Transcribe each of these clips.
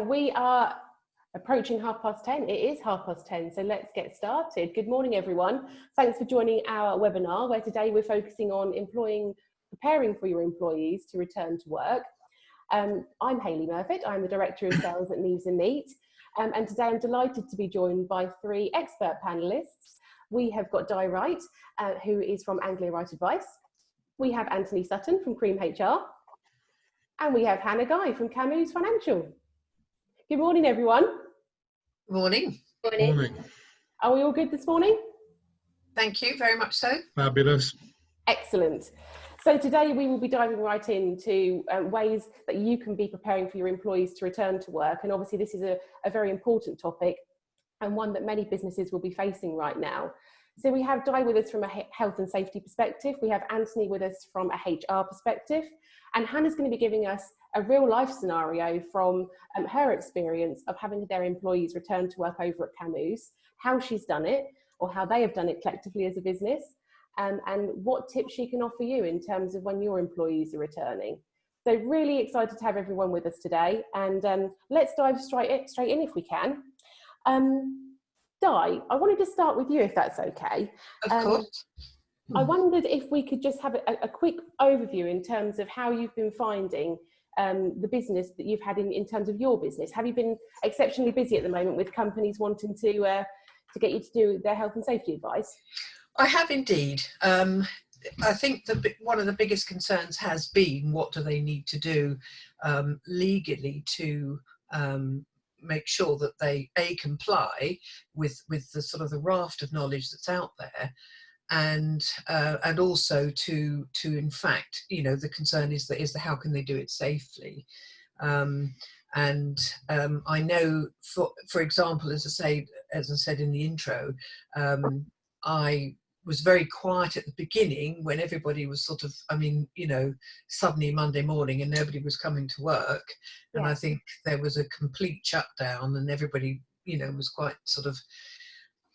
We are approaching 10:30. It is 10:30, so let's get started. Good morning, everyone. Thanks for joining our webinar, where today we're focusing on preparing for your employees to return to work. I'm Hayley Murfitt. I'm the Director of Sales at Neves and Neat. And today I'm delighted to be joined by three expert panelists. We have got Di Wright, who is from Anglia Wright Advice. We have Anthony Sutton from Cream HR. And we have Hannah Guy from Camus Financial. Good morning, everyone. Morning. Morning. Are we all good this morning? Thank you, very much so. Fabulous. Excellent. So today we will be diving right into ways that you can be preparing for your employees to return to work. And obviously this is a very important topic and one that many businesses will be facing right now. So we have Di with us from a health and safety perspective. We have Anthony with us from a HR perspective. And Hannah's going to be giving us a real life scenario from her experience of having their employees return to work over at Camus, how she's done it or how they have done it collectively as a business, and what tips she can offer you in terms of when your employees are returning. So really excited to have everyone with us today, and let's dive straight in if we can. Di, I wanted to start with you if that's okay. Of course. I wondered if we could just have a quick overview in terms of how you've been finding the business that you've had in terms of your business. Have you been exceptionally busy at the moment with companies wanting to get you to do their health and safety advice? I have indeed. I think one of the biggest concerns has been, what do they need to do legally to make sure that they comply with the sort of the raft of knowledge that's out there. And also to in fact, you know, the concern is how can they do it safely? I know, for example, as I said in the intro, I was very quiet at the beginning when everybody was sort of, suddenly Monday morning and nobody was coming to work. Yeah. And I think there was a complete shutdown and everybody, was quite sort of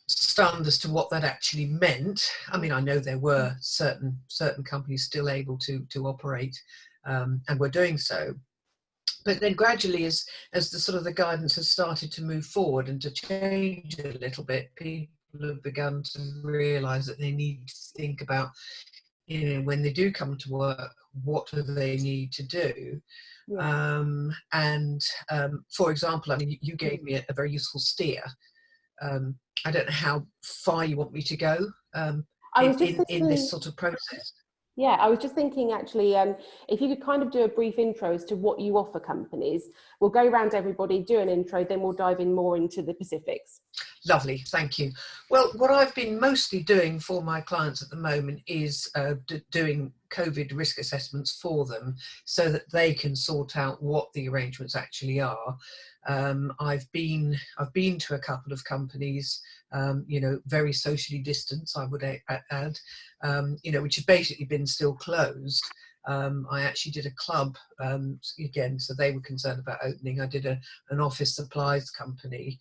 stunned as to what that actually meant. I mean, I know there were certain companies still able to operate and were doing so. But then gradually, as the sort of the guidance has started to move forward and to change a little bit, people have begun to realise that they need to think about, when they do come to work, what do they need to do? Yeah. For example, I mean, you gave me a very useful steer. I don't know how far you want me to go in this sort of process. Yeah, I was just thinking actually, if you could kind of do a brief intro as to what you offer companies. We'll go around everybody, do an intro, then we'll dive in more into the specifics. Lovely, thank you. Well, what I've been mostly doing for my clients at the moment is doing COVID risk assessments for them so that they can sort out what the arrangements actually are. I've been to a couple of companies, very socially distanced, I would add, which have basically been still closed. I actually did a club again, so they were concerned about opening. I did an office supplies company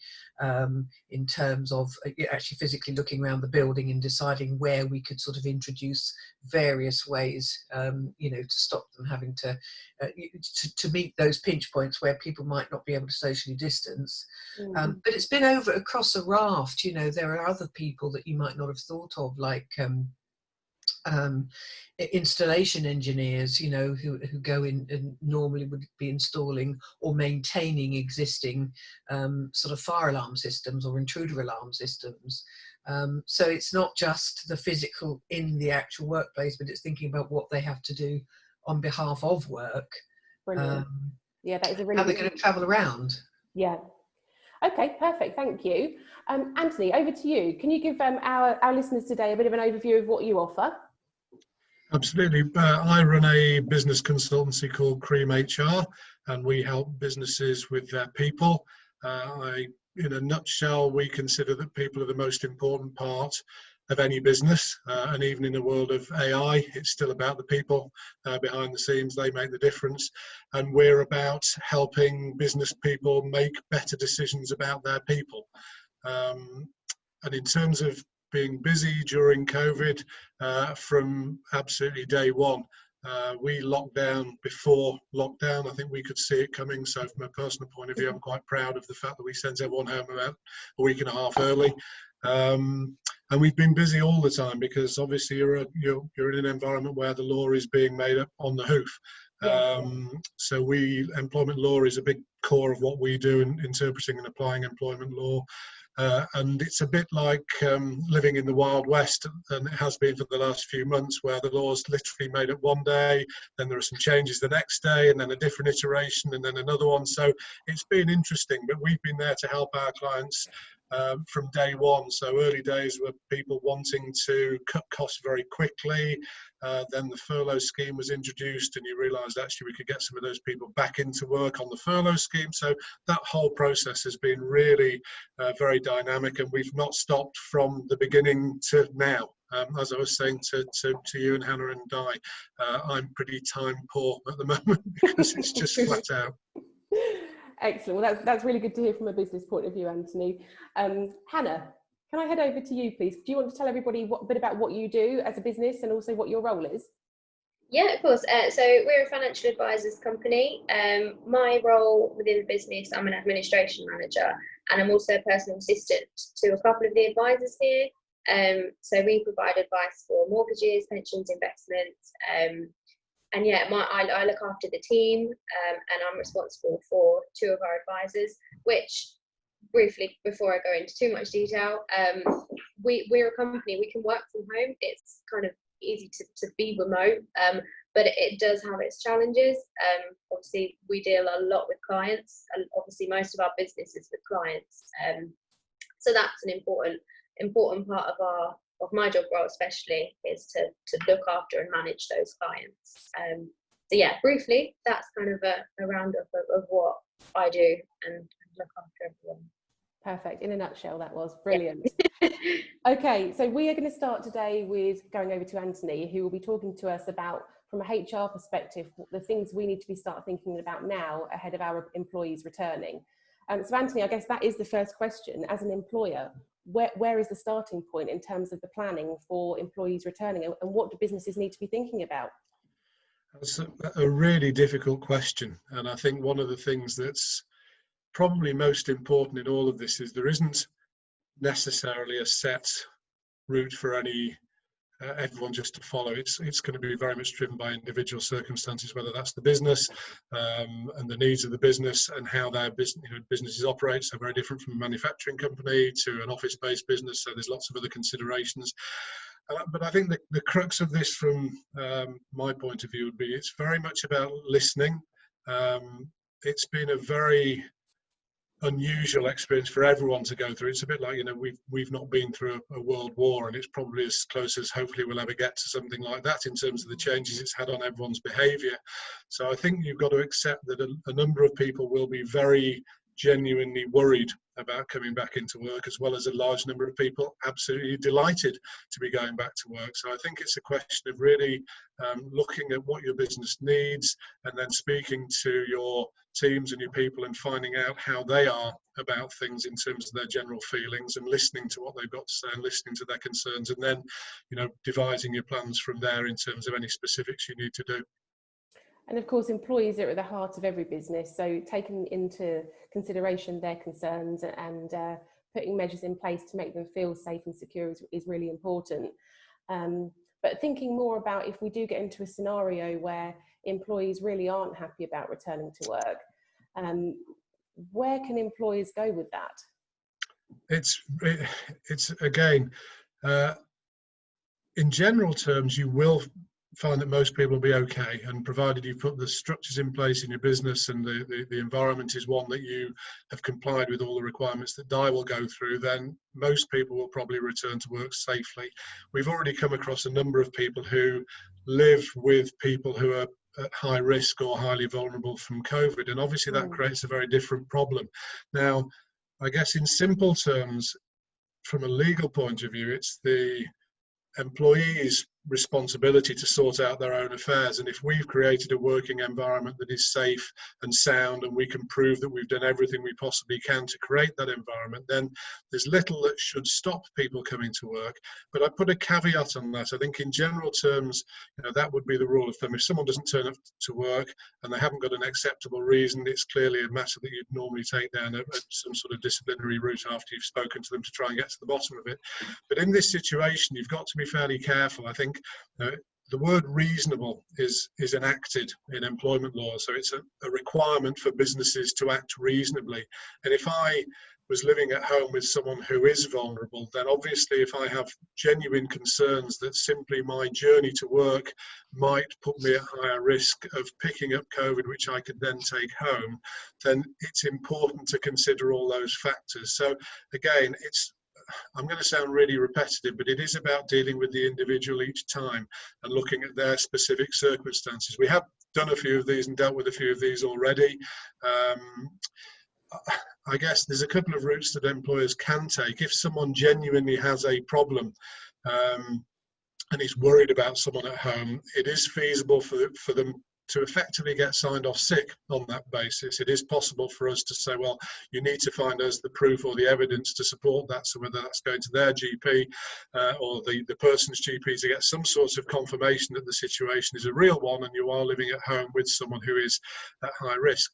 in terms of actually physically looking around the building and deciding where we could sort of introduce various ways, to stop them having to meet those pinch points where people might not be able to socially distance. But it's been across a raft. There are other people that you might not have thought of, like installation engineers, who go in and normally would be installing or maintaining existing sort of fire alarm systems or intruder alarm systems. So it's not just the physical in the actual workplace, but it's thinking about what they have to do on behalf of work. Brilliant. Yeah, that is a really how they're going to travel around. Yeah. Okay, perfect. Thank you. Anthony, over to you. Can you give our listeners today a bit of an overview of what you offer? Absolutely. I run a business consultancy called Cream HR, and we help businesses with their people. In a nutshell, we consider that people are the most important part of any business, and even in the world of AI, it's still about the people behind the scenes. They make the difference, and we're about helping business people make better decisions about their people. And in terms of being busy during COVID, from absolutely day one, We locked down before lockdown. I think we could see it coming. So from a personal point of view, I'm quite proud of the fact that we sent everyone home about a week and a half early. And we've been busy all the time because obviously you're in an environment where the law is being made up on the hoof. So employment law is a big core of what we do in interpreting and applying employment law. And it's a bit like living in the Wild West, and it has been for the last few months, where the law's literally made up one day, then there are some changes the next day, and then a different iteration, and then another one. So it's been interesting, but we've been there to help our clients from day one. So early days were people wanting to cut costs very quickly. Then the furlough scheme was introduced, and you realised actually we could get some of those people back into work on the furlough scheme. So that whole process has been really very dynamic, and we've not stopped from the beginning to now. As I was saying to you and Hannah and Di, I'm pretty time poor at the moment because it's just flat out. Excellent. Well, that's really good to hear from a business point of view, Anthony. Hannah, can I head over to you, please? Do you want to tell everybody a bit about what you do as a business and also what your role is? Yeah, of course. So we're a financial advisors company. My role within the business, I'm an administration manager, and I'm also a personal assistant to a couple of the advisors here. So we provide advice for mortgages, pensions, investments. And yeah, I look after the team, and I'm responsible for two of our advisors, which, briefly, before I go into too much detail, we're a company, we can work from home. It's kind of easy to be remote, but it does have its challenges. Obviously, we deal a lot with clients, and obviously most of our business is with clients. So that's an important part of my job role, especially, is to look after and manage those clients. So yeah, briefly, that's kind of a roundup of what I do and look after everyone. Perfect. In a nutshell, that was brilliant. Yeah. Okay, so we are going to start today with going over to Anthony, who will be talking to us about, from a HR perspective, the things we need to start thinking about now ahead of our employees returning. So Anthony, I guess that is the first question. As an employer, where is the starting point in terms of the planning for employees returning, and what do businesses need to be thinking about? That's a really difficult question, and I think one of the things that's probably most important in all of this is there isn't necessarily a set route for everyone just to follow. It's going to be very much driven by individual circumstances, whether that's the business and the needs of the business and how their businesses operate. So very different from a manufacturing company to an office-based business. So there's lots of other considerations. But I think the crux of this, from my point of view, would be it's very much about listening. It's been a very unusual experience for everyone to go through. It's a bit like, we've not been through a world war, and it's probably as close as hopefully we'll ever get to something like that in terms of the changes it's had on everyone's behaviour. So I think you've got to accept that a number of people will be very genuinely worried about coming back into work, as well as a large number of people absolutely delighted to be going back to work. So I think it's a question of really looking at what your business needs, and then speaking to your teams and your people and finding out how they are about things in terms of their general feelings, and listening to what they've got to say and listening to their concerns, and then devising your plans from there in terms of any specifics you need to do. And of course, employees are at the heart of every business, so taking into consideration their concerns and putting measures in place to make them feel safe and secure is really important. But thinking more about, if we do get into a scenario where employees really aren't happy about returning to work, where can employers go with that? It's again, in general terms, you will find that most people will be okay, and provided you put the structures in place in your business and the environment is one that you have complied with all the requirements that Di will go through, then most people will probably return to work safely. We've already come across a number of people who live with people who are at high risk or highly vulnerable from COVID, and obviously that creates a very different problem. Now, I guess in simple terms, from a legal point of view, it's the employee's responsibility to sort out their own affairs. And if we've created a working environment that is safe and sound, and we can prove that we've done everything we possibly can to create that environment, then there's little that should stop people coming to work. But I put a caveat on that. I think in general terms, that would be the rule of thumb. If someone doesn't turn up to work and they haven't got an acceptable reason, it's clearly a matter that you'd normally take down some sort of disciplinary route after you've spoken to them to try and get to the bottom of it. But in this situation, you've got to be fairly careful. I think the word reasonable is enacted in employment law, so it's a requirement for businesses to act reasonably. And if I was living at home with someone who is vulnerable, then obviously if I have genuine concerns that simply my journey to work might put me at higher risk of picking up COVID, which I could then take home, then it's important to consider all those factors. So again, I'm going to sound really repetitive, but it is about dealing with the individual each time and looking at their specific circumstances. We have done a few of these and dealt with a few of these already. I guess there's a couple of routes that employers can take. If someone genuinely has a problem and is worried about someone at home, it is feasible for them to effectively get signed off sick on that basis. It is possible for us to say, well, you need to find us the proof or the evidence to support that. So whether that's going to their GP or the person's GP to get some sort of confirmation that the situation is a real one and you are living at home with someone who is at high risk.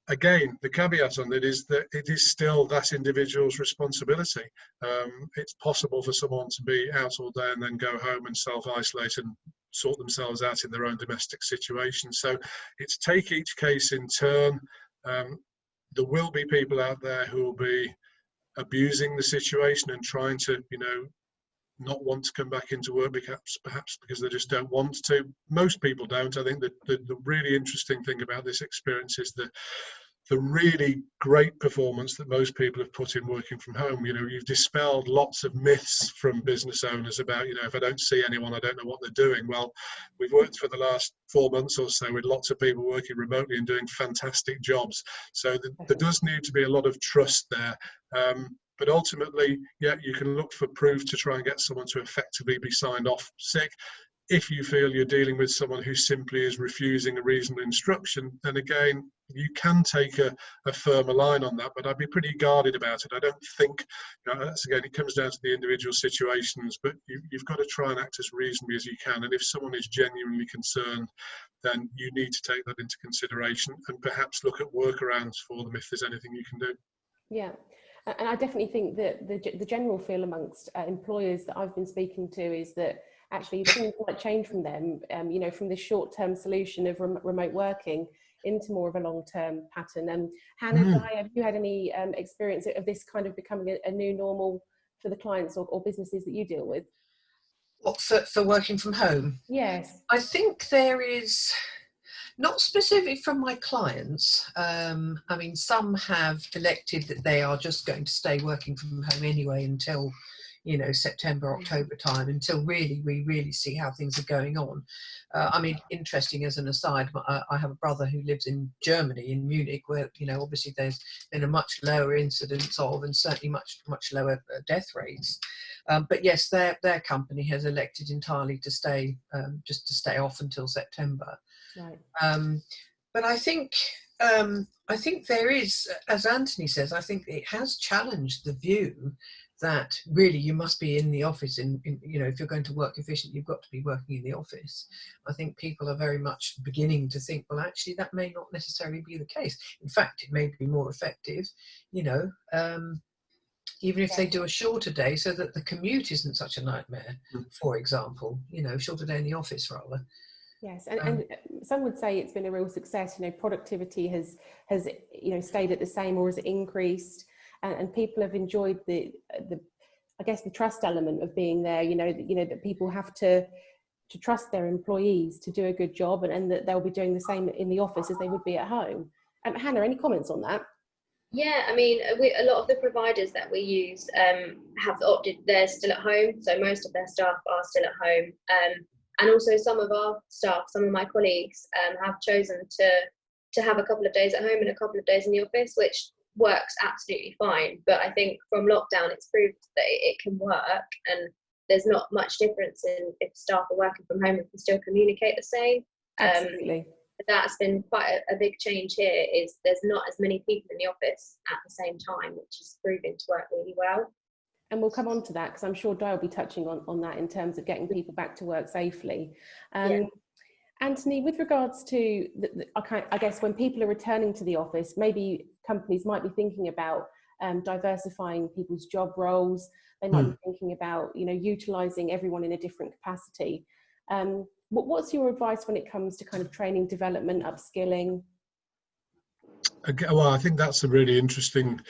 Again, the caveat on it is that it is still that individual's responsibility. It's possible for someone to be out all day and then go home and self-isolate and sort themselves out in their own domestic situation. So it's take each case in turn. There will be people out there who will be abusing the situation and trying to, not want to come back into work, perhaps because they just don't want to. Most people don't. I think that the really interesting thing about this experience is the really great performance that most people have put in working from home. You've dispelled lots of myths from business owners about, if I don't see anyone, I don't know what they're doing. Well, we've worked for the last 4 months or so with lots of people working remotely and doing fantastic jobs. So there does need to be a lot of trust there. But ultimately, yeah, you can look for proof to try and get someone to effectively be signed off sick. If you feel you're dealing with someone who simply is refusing a reasonable instruction, then again, you can take a firmer line on that, but I'd be pretty guarded about it. I don't think, that's again, it comes down to the individual situations, but you've got to try and act as reasonably as you can. And if someone is genuinely concerned, then you need to take that into consideration and perhaps look at workarounds for them if there's anything you can do. Yeah. And I definitely think that the general feel amongst employers that I've been speaking to is that actually things might change from them, from this short-term solution of remote working into more of a long-term pattern. And Hannah, Guy, have you had any experience of this kind of becoming a new normal for the clients or businesses that you deal with? What, for working from home? Yes. I think there is, not specific from my clients. Some have elected that they are just going to stay working from home anyway until, September, October time, until we really see how things are going on. Interesting as an aside, I have a brother who lives in Germany, in Munich, where, obviously there's been a much lower incidence of, and certainly much lower death rates. But yes, their company has elected entirely to stay, just to stay off until September. Right. But I think there is, as Anthony says, I think it has challenged the view that really you must be in the office. If you're going to work efficiently, you've got to be working in the office. I think people are very much beginning to think, well, actually, that may not necessarily be the case. In fact, it may be more effective, even if they do a shorter day, so that the commute isn't such a nightmare, for example, shorter day in the office rather. Yes, and some would say it's been a real success. Productivity has stayed at the same or has increased, and people have enjoyed the trust element of being there. That people have to trust their employees to do a good job, and that they'll be doing the same in the office as they would be at home. Hannah, any comments on that? Yeah, a lot of the providers that we use have opted, they're still at home, so most of their staff are still at home. And also some of our staff, some of my colleagues have chosen to have a couple of days at home and a couple of days in the office, which works absolutely fine. But I think from lockdown, it's proved that it can work. And there's not much difference in if staff are working from home, and can still communicate the same. Absolutely. That's been quite a big change here, is there's not as many people in the office at the same time, which is proving to work really well. And we'll come on to that, because I'm sure Di will be touching on that in terms of getting people back to work safely. Yeah. Anthony, with regards to, I guess when people are returning to the office, maybe companies might be thinking about diversifying people's job roles. They might be thinking about, utilising everyone in a different capacity. What's your advice when it comes to kind of training, development, upskilling? Well, I think that's a really interesting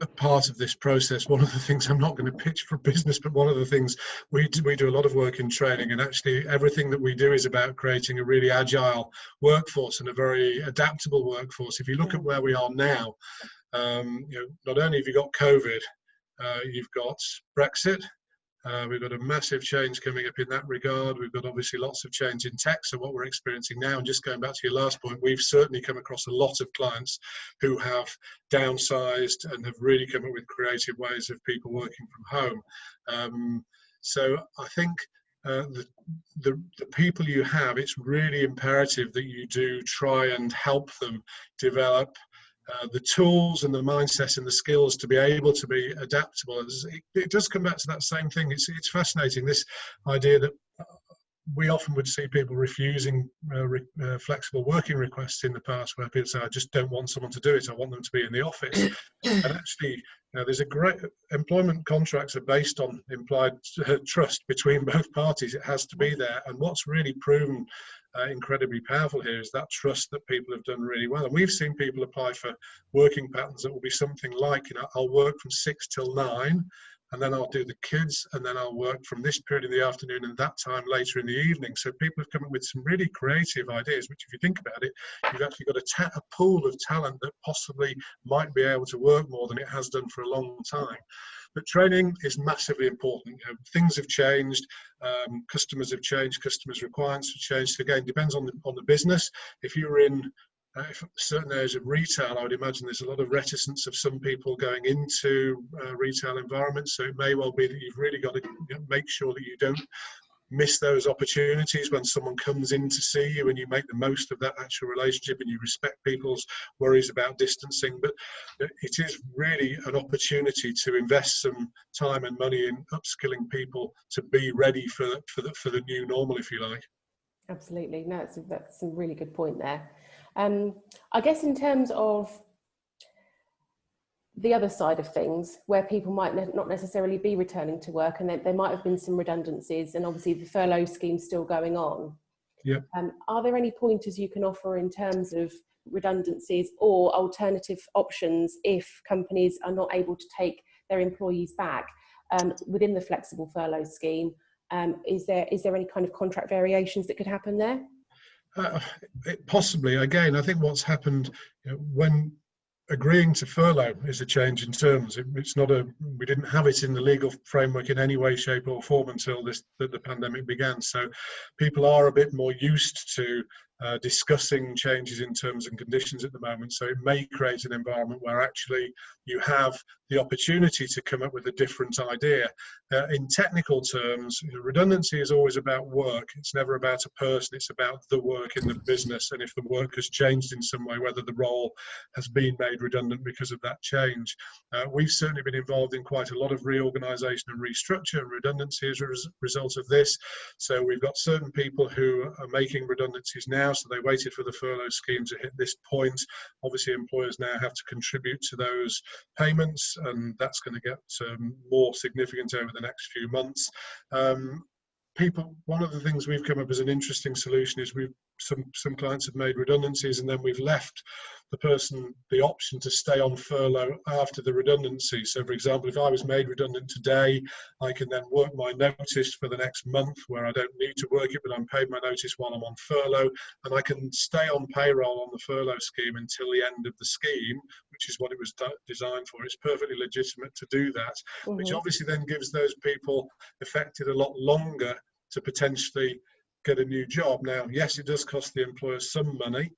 a part of this process. One of the things, I'm not going to pitch for business, but one of the things we do a lot of work in training, and actually everything that we do is about creating a really agile workforce and a very adaptable workforce. If you look at where we are now, not only have you got COVID, you've got Brexit. We've got a massive change coming up in that regard. We've got obviously lots of change in tech. So what we're experiencing now, and just going back to your last point, we've certainly come across a lot of clients who have downsized and have really come up with creative ways of people working from home. So I think the people you have, it's really imperative that you do try and help them develop the tools and the mindset and the skills to be able to be adaptable. It does come back to that same thing. It's fascinating, this idea that we often would see people refusing flexible working requests in the past, where people say, I just don't want someone to do it, I want them to be in the office. And actually, there's a great, employment contracts are based on implied trust between both parties. It has to be there. And what's really proven incredibly powerful here is that trust that people have done really well. And we've seen people apply for working patterns that will be something like, I'll work from 6 till 9, and then I'll do the kids, and then I'll work from this period in the afternoon and that time later in the evening. So people have come up with some really creative ideas, which if you think about it, you've actually got a pool of talent that possibly might be able to work more than it has done for a long time. But training is massively important. Things have changed, customers have changed, customers' requirements have changed. So again, depends on the business. If you're in certain areas of retail, I would imagine there's a lot of reticence of some people going into retail environments. So it may well be that you've really got to make sure that you don't miss those opportunities when someone comes in to see you, and you make the most of that actual relationship and you respect people's worries about distancing. But it is really an opportunity to invest some time and money in upskilling people to be ready for the new normal, if you like. Absolutely. No, that's a really good point there. I guess in terms of the other side of things, where people might not necessarily be returning to work, and there might have been some redundancies, and obviously the furlough scheme's still going on. Yep. Are there any pointers you can offer in terms of redundancies or alternative options if companies are not able to take their employees back within the flexible furlough scheme? Is there any kind of contract variations that could happen there? Possibly. Again, I think what's happened when agreeing to furlough is a change in terms. It's not we didn't have it in the legal framework in any way, shape or form until the pandemic began. So people are a bit more used to discussing changes in terms and conditions at the moment. So it may create an environment where actually you have the opportunity to come up with a different idea. In technical terms, redundancy is always about work. It's never about a person, it's about the work in the business. And if the work has changed in some way, whether the role has been made redundant because of that change. We've certainly been involved in quite a lot of reorganisation and restructure and redundancy as a result of this. So we've got certain people who are making redundancies now, so they waited for the furlough scheme to hit this point. Obviously, employers now have to contribute to those payments, and that's going to get more significant over the next few months. One of the things we've come up as an interesting solution is some clients have made redundancies, and then we've left the person the option to stay on furlough after the redundancy. So for example, if I was made redundant today, I can then work my notice for the next month where I don't need to work it, but I'm paid my notice while I'm on furlough, and I can stay on payroll on the furlough scheme until the end of the scheme, which is what it was designed for. It's perfectly legitimate to do that, which obviously then gives those people affected a lot longer to potentially get a new job. Now, yes, it does cost the employer some money,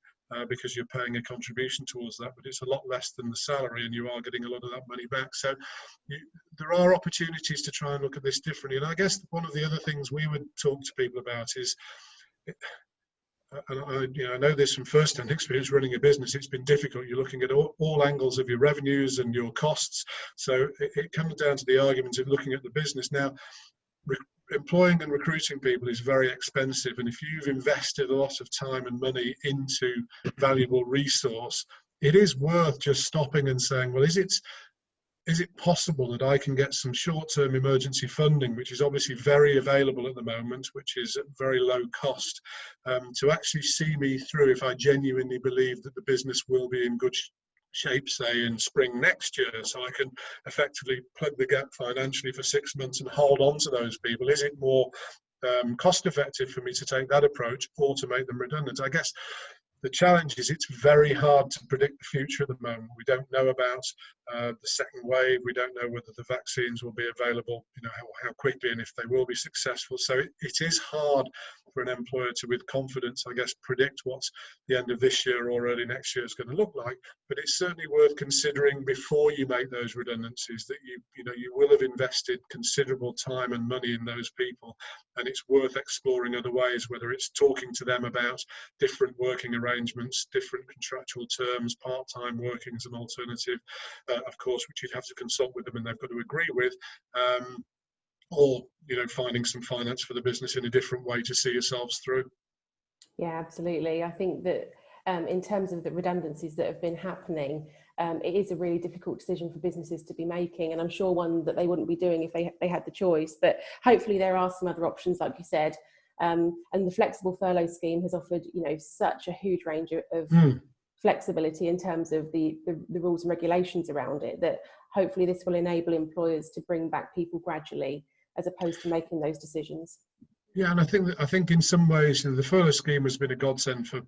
because you're paying a contribution towards that, but it's a lot less than the salary, and you are getting a lot of that money back. So there are opportunities to try and look at this differently. And I guess one of the other things we would talk to people about is, and I know this from first-hand experience running a business, it's been difficult. You're looking at all angles of your revenues and your costs. So it comes down to the argument of looking at the business. Now, employing and recruiting people is very expensive, and if you've invested a lot of time and money into valuable resource, it is worth just stopping and saying, well, is it possible that I can get some short-term emergency funding, which is obviously very available at the moment, which is at very low cost, to actually see me through if I genuinely believe that the business will be in good shape, say in spring next year, so I can effectively plug the gap financially for 6 months and hold on to those people? Is it more cost effective for me to take that approach or to make them redundant? I guess the challenge is it's very hard to predict the future at the moment. We don't know about the second wave. We don't know whether the vaccines will be available, how quickly, and if they will be successful. So it is hard for an employer to, with confidence, I guess, predict what the end of this year or early next year is going to look like. But it's certainly worth considering before you make those redundancies that you will have invested considerable time and money in those people, and it's worth exploring other ways, whether it's talking to them about different working arrangements, different contractual terms, part-time working as an alternative, of course, which you'd have to consult with them and they've got to agree with, or finding some finance for the business in a different way to see yourselves through. Yeah, absolutely. I think that in terms of the redundancies that have been happening, it is a really difficult decision for businesses to be making, and I'm sure one that they wouldn't be doing if they had the choice. But hopefully there are some other options, like you said, and the flexible furlough scheme has offered such a huge range of flexibility in terms of the rules and regulations around it, that hopefully this will enable employers to bring back people gradually as opposed to making those decisions. Yeah, and I think in some ways the furlough scheme has been a godsend for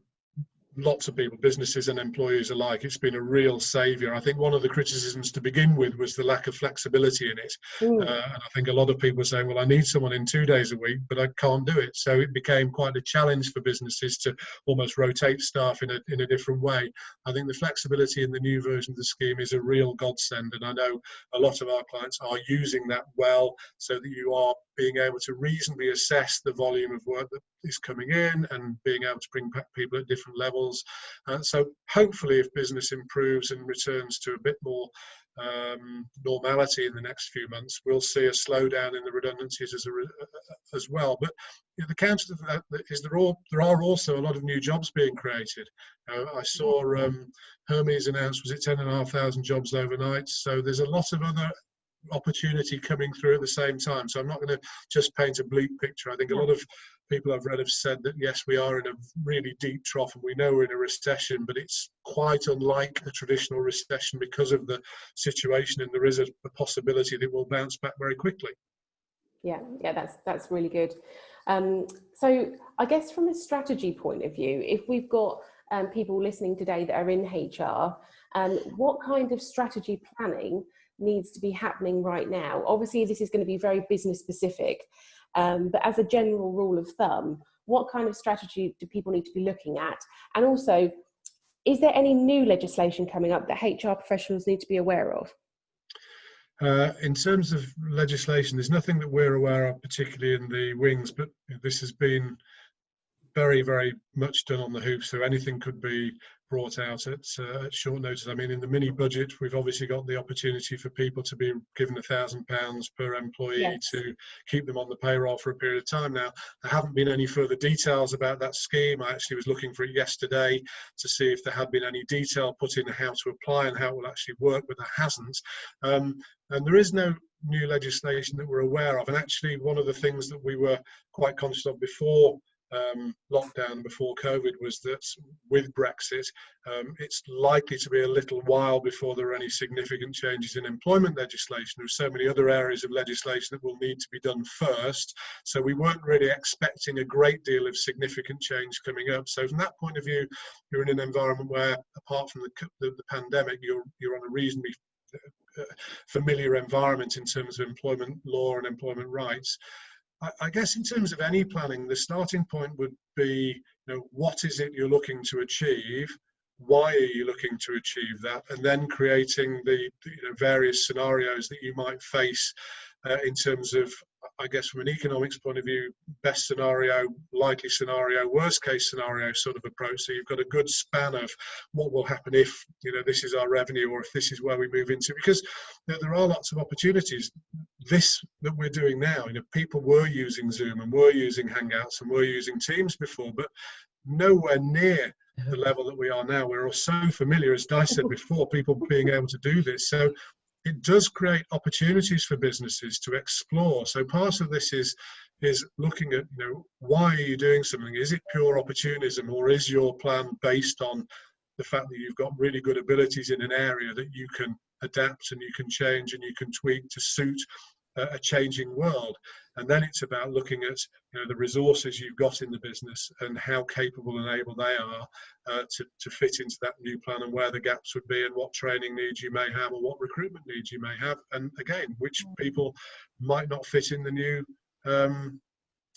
lots of people, businesses and employees alike. It's been a real saviour. I think one of the criticisms to begin with was the lack of flexibility in it. And I think a lot of people were saying, well, I need someone in 2 days a week, but I can't do it. So it became quite a challenge for businesses to almost rotate staff in a different way. I think the flexibility in the new version of the scheme is a real godsend. And I know a lot of our clients are using that well, so that you are being able to reasonably assess the volume of work that is coming in and being able to bring back people at different levels. So hopefully if business improves and returns to a bit more normality in the next few months, we'll see a slowdown in the redundancies as well. But the counter to that is there are also a lot of new jobs being created. I saw Hermes announced, was it 10,500 jobs overnight? So there's a lot of other opportunity coming through at the same time. So I'm not going to just paint a bleak picture. I think a lot of people I've read have said that yes, we are in a really deep trough and we know we're in a recession, but it's quite unlike a traditional recession because of the situation, and there is a possibility that it will bounce back very quickly. Yeah, that's really good. So I guess from a strategy point of view, if we've got people listening today that are in HR, what kind of strategy planning needs to be happening right now? Obviously this is going to be very business specific, but as a general rule of thumb, what kind of strategy do people need to be looking at? And also, is there any new legislation coming up that HR professionals need to be aware of? In terms of legislation, there's nothing that we're aware of, particularly in the wings, but this has been very, very much done on the hoof, so anything could be brought out at short notice. I mean, in the mini budget, we've obviously got the opportunity for people to be given £1,000 per employee to keep them on the payroll for a period of time. Now, there haven't been any further details about that scheme. I actually was looking for it yesterday to see if there had been any detail put in how to apply and how it will actually work, but there hasn't. And there is no new legislation that we're aware of. And actually, one of the things that we were quite conscious of before lockdown, before COVID, was that with Brexit, it's likely to be a little while before there are any significant changes in employment legislation. There are so many other areas of legislation that will need to be done first. So we weren't really expecting a great deal of significant change coming up. So from that point of view, you're in an environment where, apart from the pandemic, you're on a reasonably familiar environment in terms of employment law and employment rights. I guess in terms of any planning, the starting point would be what is it you're looking to achieve? Why are you looking to achieve that? And then creating the various scenarios that you might face in terms of, I guess, from an economics point of view, best scenario, likely scenario, worst case scenario sort of approach. So you've got a good span of what will happen if, this is our revenue, or if this is where we move into, because there are lots of opportunities. This that we're doing now, people were using Zoom and were using Hangouts and were using Teams before, but nowhere near the level that we are now. We're all so familiar, as Di said before, people being able to do this. So it does create opportunities for businesses to explore. So part of this is looking at, why are you doing something? Is it pure opportunism, or is your plan based on the fact that you've got really good abilities in an area that you can adapt and you can change and you can tweak to suit a changing world? And then it's about looking at the resources you've got in the business and how capable and able they are to fit into that new plan, and where the gaps would be, and what training needs you may have, or what recruitment needs you may have, and again, which people might not fit in the new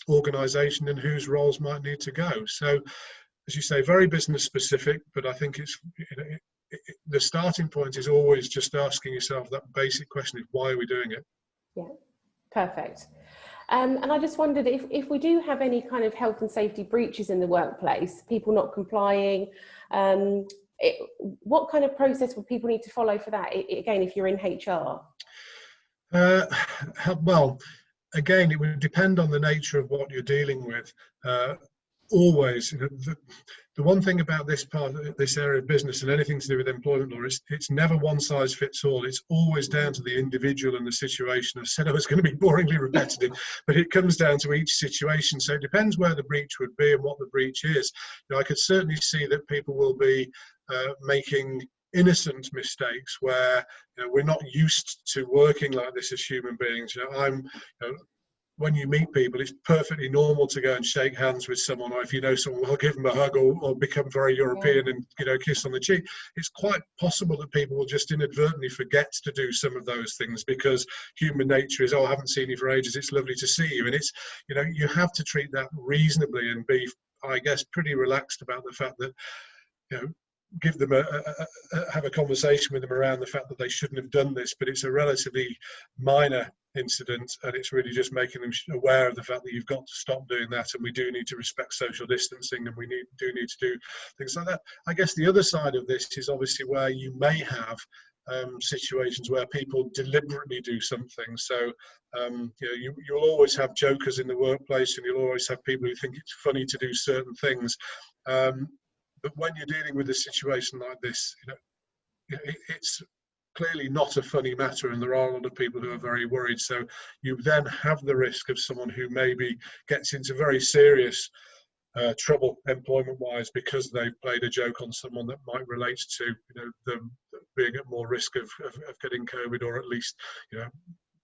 organisation, and whose roles might need to go. So, as you say, very business specific, but I think it's the starting point is always just asking yourself that basic question of why are we doing it? Yeah, perfect. And I just wondered if we do have any kind of health and safety breaches in the workplace, people not complying, what kind of process would people need to follow for that? Again, if you're in HR? Well, again, it would depend on the nature of what you're dealing with. Always, the one thing about this part of this area of business and anything to do with employment law is it's never one size fits all. It's always down to the individual and the situation. I said I was going to be boringly repetitive, but it comes down to each situation. So it depends where the breach would be and what the breach is. I could certainly see that people will be making innocent mistakes where we're not used to working like this as human beings. When you meet people, it's perfectly normal to go and shake hands with someone, or if you know someone, well, give them a hug, or become very European and kiss on the cheek. It's quite possible that people will just inadvertently forget to do some of those things, because human nature is, I haven't seen you for ages, it's lovely to see you. And it's, you have to treat that reasonably and be, I guess, pretty relaxed about the fact that, give them have a conversation with them around the fact that they shouldn't have done this, but it's a relatively minor incident, and it's really just making them aware of the fact that you've got to stop doing that, and we do need to respect social distancing, and we do need to do things like that. I guess the other side of this is obviously where you may have situations where people deliberately do something. So you'll always have jokers in the workplace, and you'll always have people who think it's funny to do certain things. But when you're dealing with a situation like this, it's clearly not a funny matter, and there are a lot of people who are very worried. So you then have the risk of someone who maybe gets into very serious trouble employment-wise because they've played a joke on someone that might relate to them being at more risk of getting COVID, or at least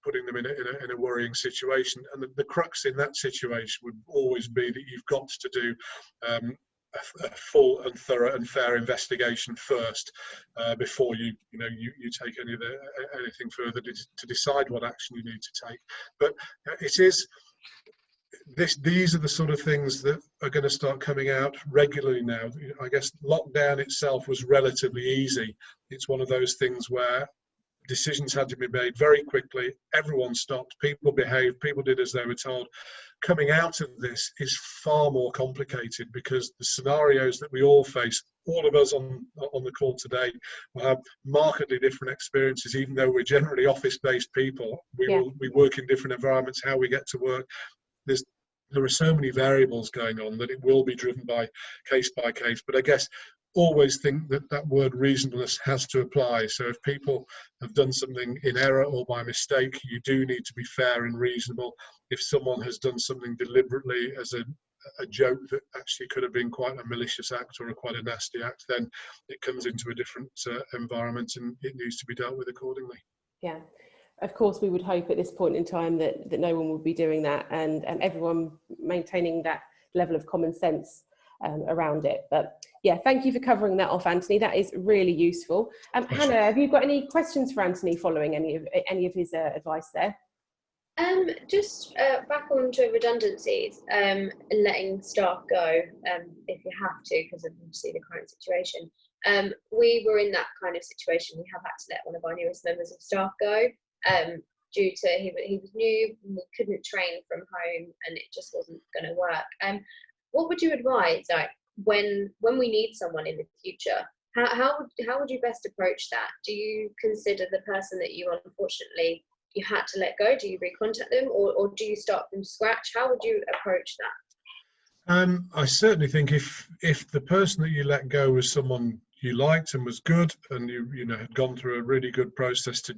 putting them in a worrying situation. And the crux in that situation would always be that you've got to do a full and thorough and fair investigation first before you take anything further to decide what action you need to take. But it is these are the sort of things that are going to start coming out regularly now. I guess lockdown itself was relatively easy. It's one of those things where decisions had to be made very quickly. Everyone stopped. People behaved. People did as they were told. Coming out of this is far more complicated, because the scenarios that we all face, all of us on the call today, will have markedly different experiences. Even though we're generally office-based people, we work in different environments. How we get to work, there are so many variables going on that it will be driven by case. But I guess always think that word reasonableness has to apply. So if people have done something in error or by mistake, you do need to be fair and reasonable. If someone has done something deliberately as a joke that actually could have been quite a malicious act or quite a nasty act, then it comes into a different environment, and it needs to be dealt with accordingly. Yeah. Of course, we would hope at this point in time that no one would be doing that, and everyone maintaining that level of common sense around it. But yeah, thank you for covering that off, Anthony. That is really useful. Hannah, have you got any questions for Anthony following any of his advice there? Just back onto redundancies and letting staff go if you have to, because of obviously the current situation. We were in that kind of situation. We have had to let one of our newest members of staff go due to he was new, and we couldn't train from home, and it just wasn't going to work. What would you advise, like when we need someone in the future? How would you best approach that? Do you consider the person that you unfortunately you had to let go, do you recontact them, or do you start from scratch? How would you approach that? I certainly think if the person that you let go was someone you liked and was good, and you know had gone through a really good process to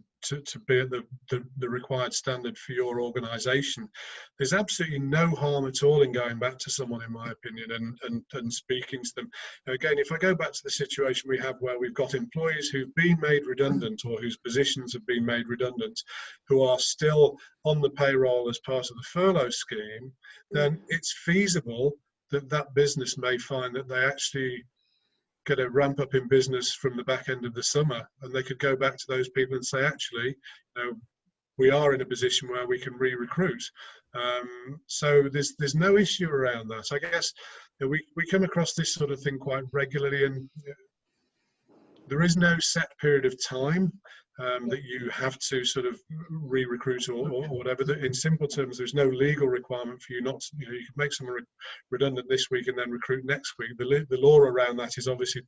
be at the required standard for your organisation, there's absolutely no harm at all in going back to someone, in my opinion, and speaking to them. Now, again, if I go back to the situation we have where we've got employees who've been made redundant or whose positions have been made redundant, who are still on the payroll as part of the furlough scheme, then it's feasible that that business may find that they actually get a ramp up in business from the back end of the summer, and they could go back to those people and say, actually, you know, we are in a position where we can re-recruit. So there's no issue around that. I guess you know, we come across this sort of thing quite regularly, and there is no set period of time that you have to sort of re-recruit or whatever. In simple terms, there's no legal requirement for you not to, you know, you can make someone redundant this week and then recruit next week. The law around that is obviously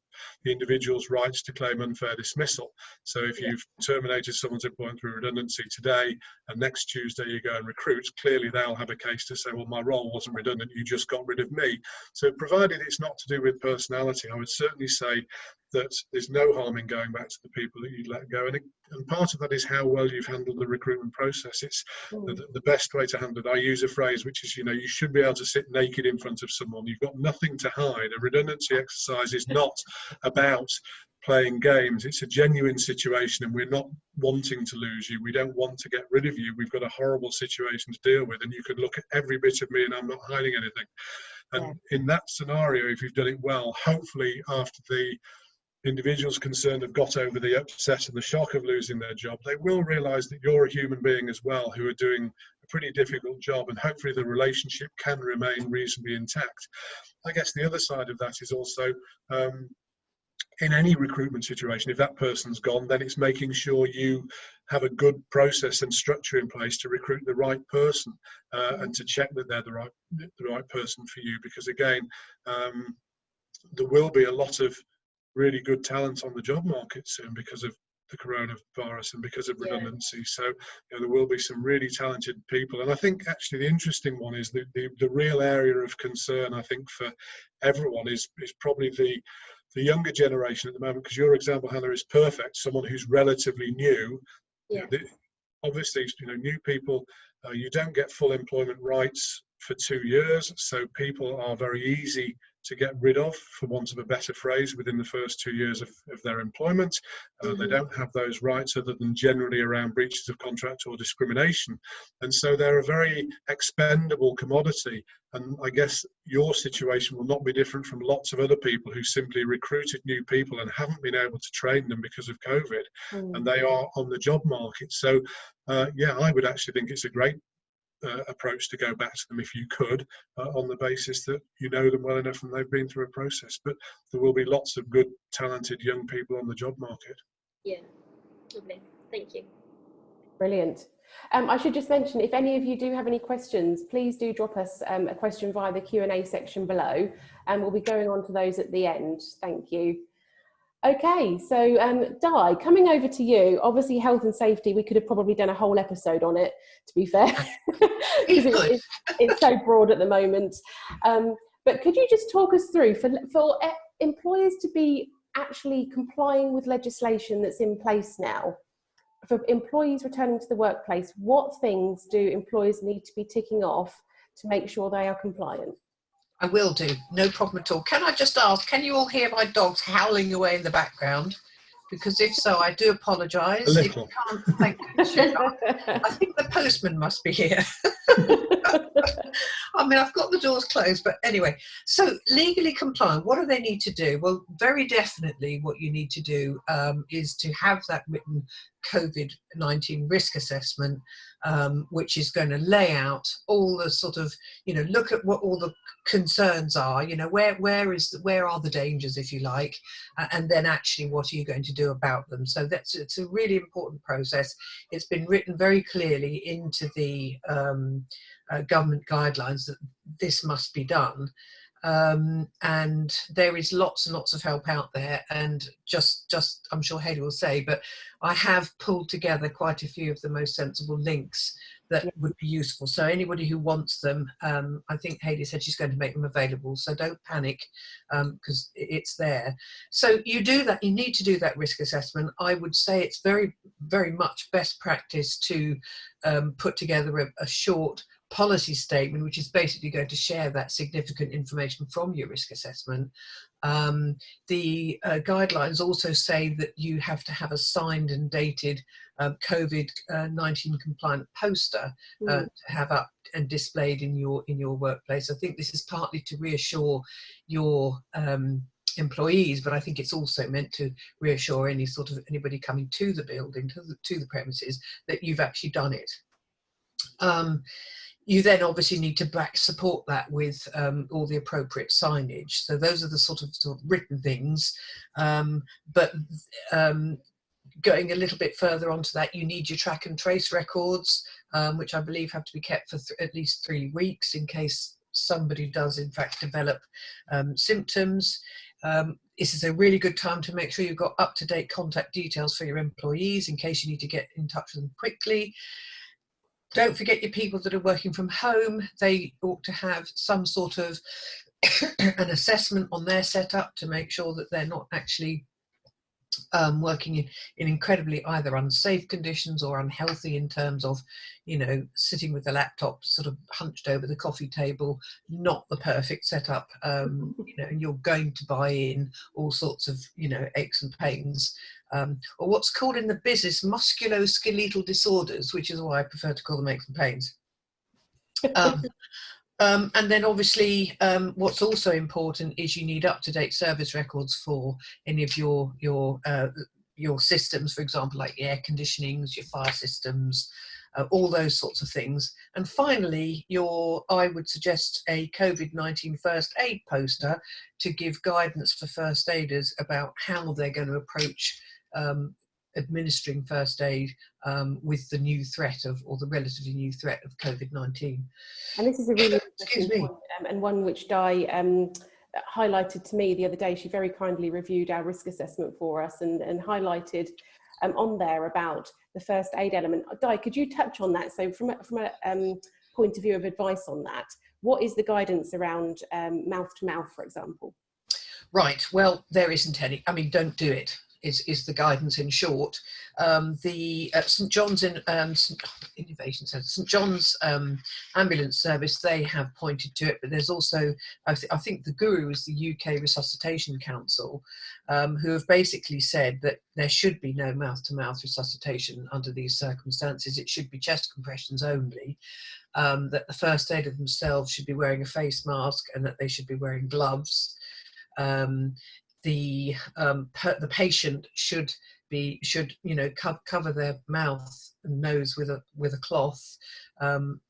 the individual's rights to claim unfair dismissal. So if you've terminated someone's employment through redundancy today and next Tuesday you go and recruit, clearly they'll have a case to say, well, my role wasn't redundant, you just got rid of me. So provided it's not to do with personality, I would certainly say that there's no harm in going back to the people that you let go. And part of that is how well you've handled the recruitment process. It's the best way to handle it. I use a phrase which is, you know, you should be able to sit naked in front of someone. You've got nothing to hide. A redundancy exercise is not about playing games. It's a genuine situation, and we're not wanting to lose you. We don't want to get rid of you. We've got a horrible situation to deal with, and you can look at every bit of me and I'm not hiding anything. And in that scenario, if you've done it well, hopefully after the individuals concerned have got over the upset and the shock of losing their job, they will realise that you're a human being as well who are doing a pretty difficult job, and hopefully the relationship can remain reasonably intact. I guess the other side of that is also in any recruitment situation, if that person's gone, then it's making sure you have a good process and structure in place to recruit the right person and to check that they're the right person for you, because again, there will be a lot of really good talent on the job market soon because of the coronavirus and because of redundancy. So you know, there will be some really talented people, and I think actually the interesting one is the real area of concern, I think, for everyone is probably the younger generation at the moment, because your example, Hannah, is perfect. Someone who's relatively new. Obviously, you know, new people, you don't get full employment rights for 2 years, so people are very easy to get rid of, for want of a better phrase, within the first 2 years of their employment. They don't have those rights other than generally around breaches of contract or discrimination. And so they're a very expendable commodity. And I guess your situation will not be different from lots of other people who simply recruited new people and haven't been able to train them because of COVID. And they are on the job market. So yeah, I would actually think it's a great approach to go back to them if you could, on the basis that you know them well enough and they've been through a process. But there will be lots of good, talented young people on the job market. Yeah, lovely. Thank you. Brilliant. I should just mention, if any of you do have any questions, please do drop us a question via the Q&A section below, and we'll be going on to those at the end. Thank you. Okay, so Di, coming over to you. Obviously, health and safety, we could have probably done a whole episode on it, to be fair, because it's so broad at the moment. But could you just talk us through, for employers to be actually complying with legislation that's in place now, for employees returning to the workplace, what things do employers need to be ticking off to make sure they are compliant? I will do, no problem at all. Can I just ask, can you all hear my dogs howling away in the background? Because if so, I do apologise. A little. If you can't, thank you. I think the postman must be here. I mean, I've got the doors closed, but anyway. So legally compliant, what do they need to do? Well, very definitely what you need to do is to have that written COVID-19 risk assessment, which is going to lay out all the sort of, look at what all the concerns are, where are the dangers, if you like, and then actually what are you going to do about them. So it's a really important process. It's been written very clearly into the government guidelines that this must be done. And there is lots and lots of help out there, and just I'm sure Hayley will say, but I have pulled together quite a few of the most sensible links that would be useful. So anybody who wants them, I think Hayley said she's going to make them available, so don't panic, because it's there. So you need to do that risk assessment. I would say it's very, very much best practice to put together a short policy statement, which is basically going to share that significant information from your risk assessment. The guidelines also say that you have to have a signed and dated COVID-19 compliant poster to have up and displayed in your workplace. I think this is partly to reassure your employees, but I think it's also meant to reassure anybody coming to the building, to the premises, that you've actually done it. You then obviously need to support that with all the appropriate signage. So those are the sort of written things. But going a little bit further onto that, you need your track and trace records, which I believe have to be kept for at least 3 weeks in case somebody does in fact develop symptoms. This is a really good time to make sure you've got up-to-date contact details for your employees in case you need to get in touch with them quickly. Don't forget your people that are working from home. They ought to have some sort of an assessment on their setup to make sure that they're not actually working in incredibly either unsafe conditions or unhealthy in terms of, sitting with the laptop sort of hunched over the coffee table, not the perfect setup, and you're going to buy in all sorts of, aches and pains, or what's called in the business musculoskeletal disorders, which is why I prefer to call them aches and pains. And then obviously what's also important is you need up-to-date service records for any of your systems, for example, like your air conditionings, your fire systems, all those sorts of things. And finally, I would suggest a COVID-19 first aid poster to give guidance for first aiders about how they're going to approach administering first aid with the new threat or the relatively new threat of COVID-19. And this is a really interesting point, and one which Di highlighted to me the other day. She very kindly reviewed our risk assessment for us and highlighted on there about the first aid element. Di, could you touch on that? So from a point of view of advice on that, what is the guidance around mouth to mouth, for example? Right, well, there isn't any. I mean, don't do it. Is the guidance in short. The St John's Innovation Centre, St John's ambulance service, they have pointed to it, but there's also, I think the guru is the UK Resuscitation Council, who have basically said that there should be no mouth-to-mouth resuscitation under these circumstances. It should be chest compressions only, that the first aider themselves should be wearing a face mask and that they should be wearing gloves. The patient should cover their mouth and nose with a cloth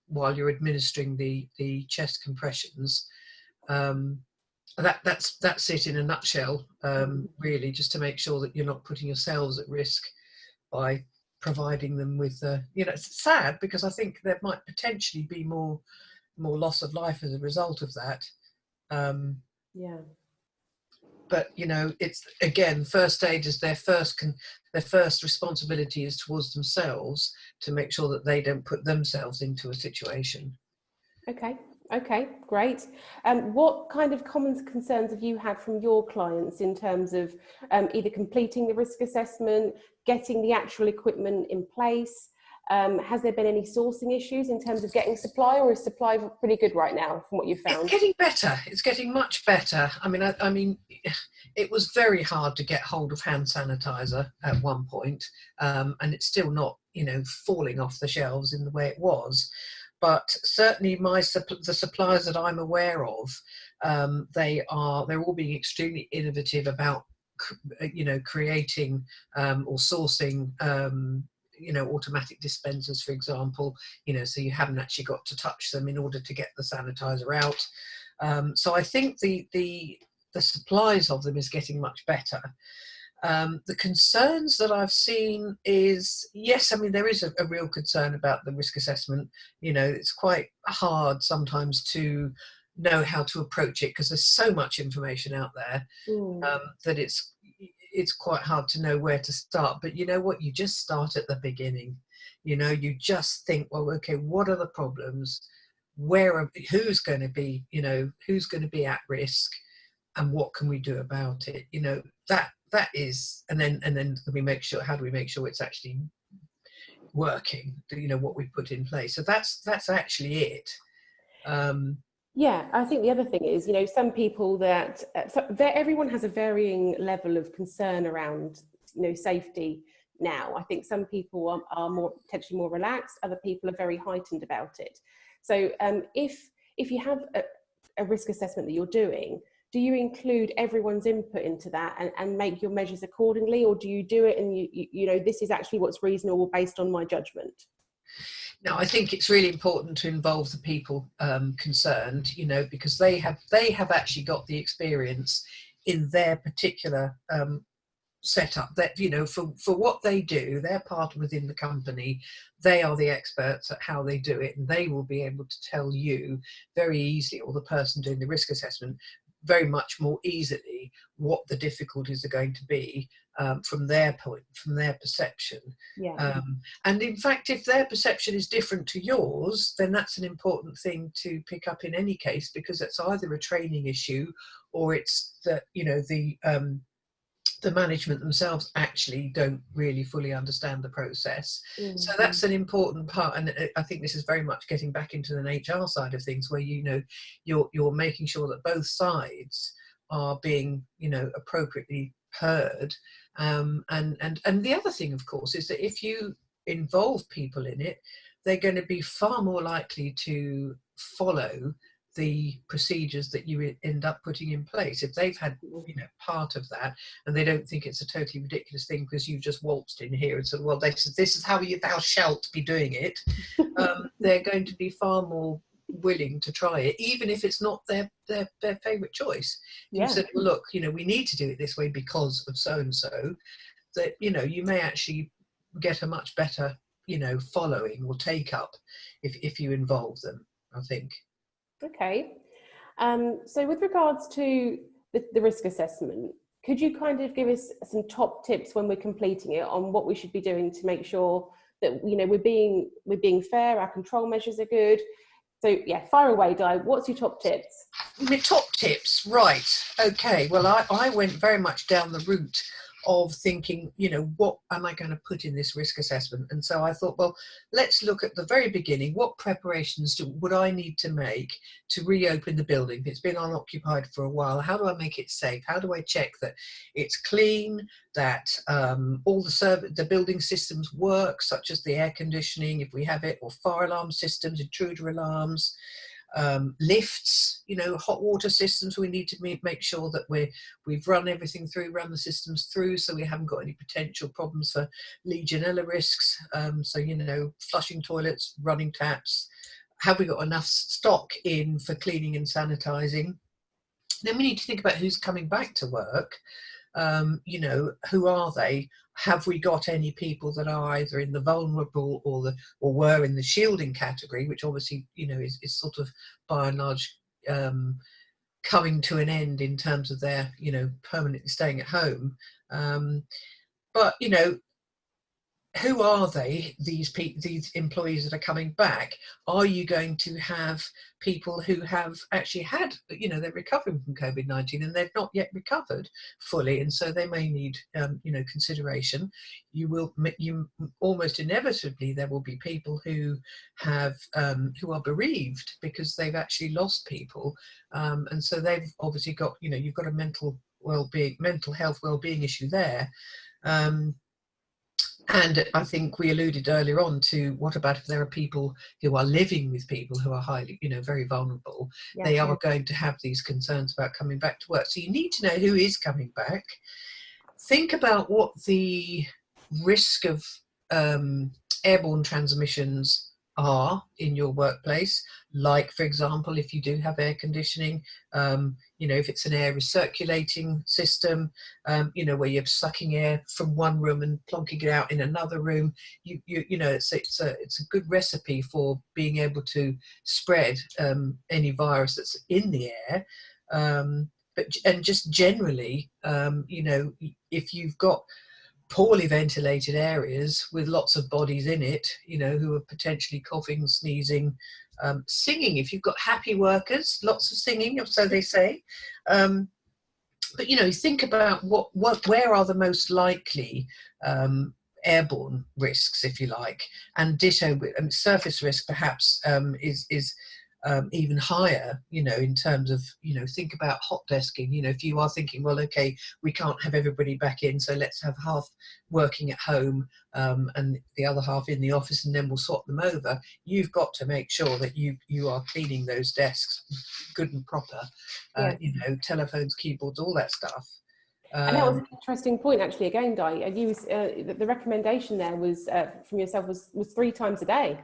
while you're administering the chest compressions. That's it in a nutshell, really, just to make sure that you're not putting yourselves at risk by providing them with it's sad because I think there might potentially be more loss of life as a result of that. But it's again, first aiders, their first responsibility is towards themselves to make sure that they don't put themselves into a situation. Okay, great. What kind of common concerns have you had from your clients in terms of either completing the risk assessment, getting the actual equipment in place? Has there been any sourcing issues in terms of getting supply, or is supply pretty good right now from what you've found? It's getting better. It's getting much better. I mean, it was very hard to get hold of hand sanitizer at one point, and it's still not, falling off the shelves in the way it was. But certainly the suppliers that I'm aware of, they're all being extremely innovative about creating or sourcing automatic dispensers, for example, so you haven't actually got to touch them in order to get the sanitizer out. So I think the supplies of them is getting much better. The concerns that I've seen is, yes, I mean, there is a real concern about the risk assessment. It's quite hard sometimes to know how to approach it because there's so much information out there that it's quite hard to know where to start. But you know what, you just start at the beginning. You just think, well, okay, what are the problems? Who's going to be at risk, and what can we do about it? That is, and then we make sure, how do we make sure it's actually working, what we put in place. So that's actually it. Yeah, I think the other thing is, some people that everyone has a varying level of concern around, safety now. I think some people are more potentially more relaxed. Other people are very heightened about it. So if you have a risk assessment that you're doing, do you include everyone's input into that and make your measures accordingly, or do you do it and this is actually what's reasonable based on my judgment? No, I think it's really important to involve the people concerned, because they have actually got the experience in their particular setup. That for what they do, they're part within the company. They are the experts at how they do it, and they will be able to tell you very easily, or the person doing the risk assessment very much more easily, what the difficulties are going to be from their perception. Yeah. And in fact, if their perception is different to yours, then that's an important thing to pick up in any case, because it's either a training issue, or it's that the management themselves actually don't really fully understand the process. Mm-hmm. So that's an important part, and I think this is very much getting back into the HR side of things, where you're making sure that both sides are being appropriately heard. And the other thing, of course, is that if you involve people in it, they're going to be far more likely to follow the procedures that you end up putting in place. If they've had part of that, and they don't think it's a totally ridiculous thing because you just waltzed in here and said, well, this is how thou shalt be doing it, they're going to be far more willing to try it, even if it's not their favorite choice. You said, well, look, we need to do it this way because of so and so, that you may actually get a much better following or take up if you involve them, I think. Okay. So with regards to the risk assessment, could you kind of give us some top tips when we're completing it on what we should be doing to make sure that we're being fair, our control measures are good? So yeah, fire away, Di. What's your top tips? My top tips, right? Okay. Well, I went very much down the route of thinking, what am I going to put in this risk assessment? And so I thought, well, let's look at the very beginning. What preparations would I need to make to reopen the building? It's been unoccupied for a while. How do I make it safe? How do I check that it's clean, that all the building systems work, such as the air conditioning, if we have it, or fire alarm systems, intruder alarms, lifts, hot water systems. We need to make sure that we've run everything through, run the systems through, so we haven't got any potential problems for Legionella risks. So flushing toilets, running taps. Have we got enough stock in for cleaning and sanitizing? Then we need to think about who's coming back to work. Who are they? Have we got any people that are either in the vulnerable or were in the shielding category, which obviously is sort of by and large coming to an end in terms of their permanently staying at home. But who are they, these employees that are coming back? Are you going to have people who have actually had, they're recovering from COVID-19 and they've not yet recovered fully, and so they may need, consideration. You almost inevitably, there will be people who have, who are bereaved because they've actually lost people, and so they've obviously got, you've got a mental health well-being issue there. And I think we alluded earlier on to, what about if there are people who are living with people who are highly, very vulnerable? They are going to have these concerns about coming back to work. So you need to know who is coming back. think about what the risk of airborne transmissions are in your workplace. Like, for example, if you do have air conditioning, if it's an air recirculating system, where you're sucking air from one room and plonking it out in another room, it's a good recipe for being able to spread any virus that's in the air. And just generally, if you've got poorly ventilated areas with lots of bodies in it, who are potentially coughing, sneezing, singing. If you've got happy workers, lots of singing, so they say. But think about where are the most likely airborne risks, if you like, and ditto. Surface risk perhaps is even higher, in terms of, think about hot desking. If you are thinking, well, okay, we can't have everybody back in, so let's have half working at home and the other half in the office, and then we'll swap them over. You've got to make sure that you are cleaning those desks good and proper, telephones, keyboards, all that stuff. And that was an interesting point, actually. Again, Di, the recommendation there was from yourself was 3 times a day.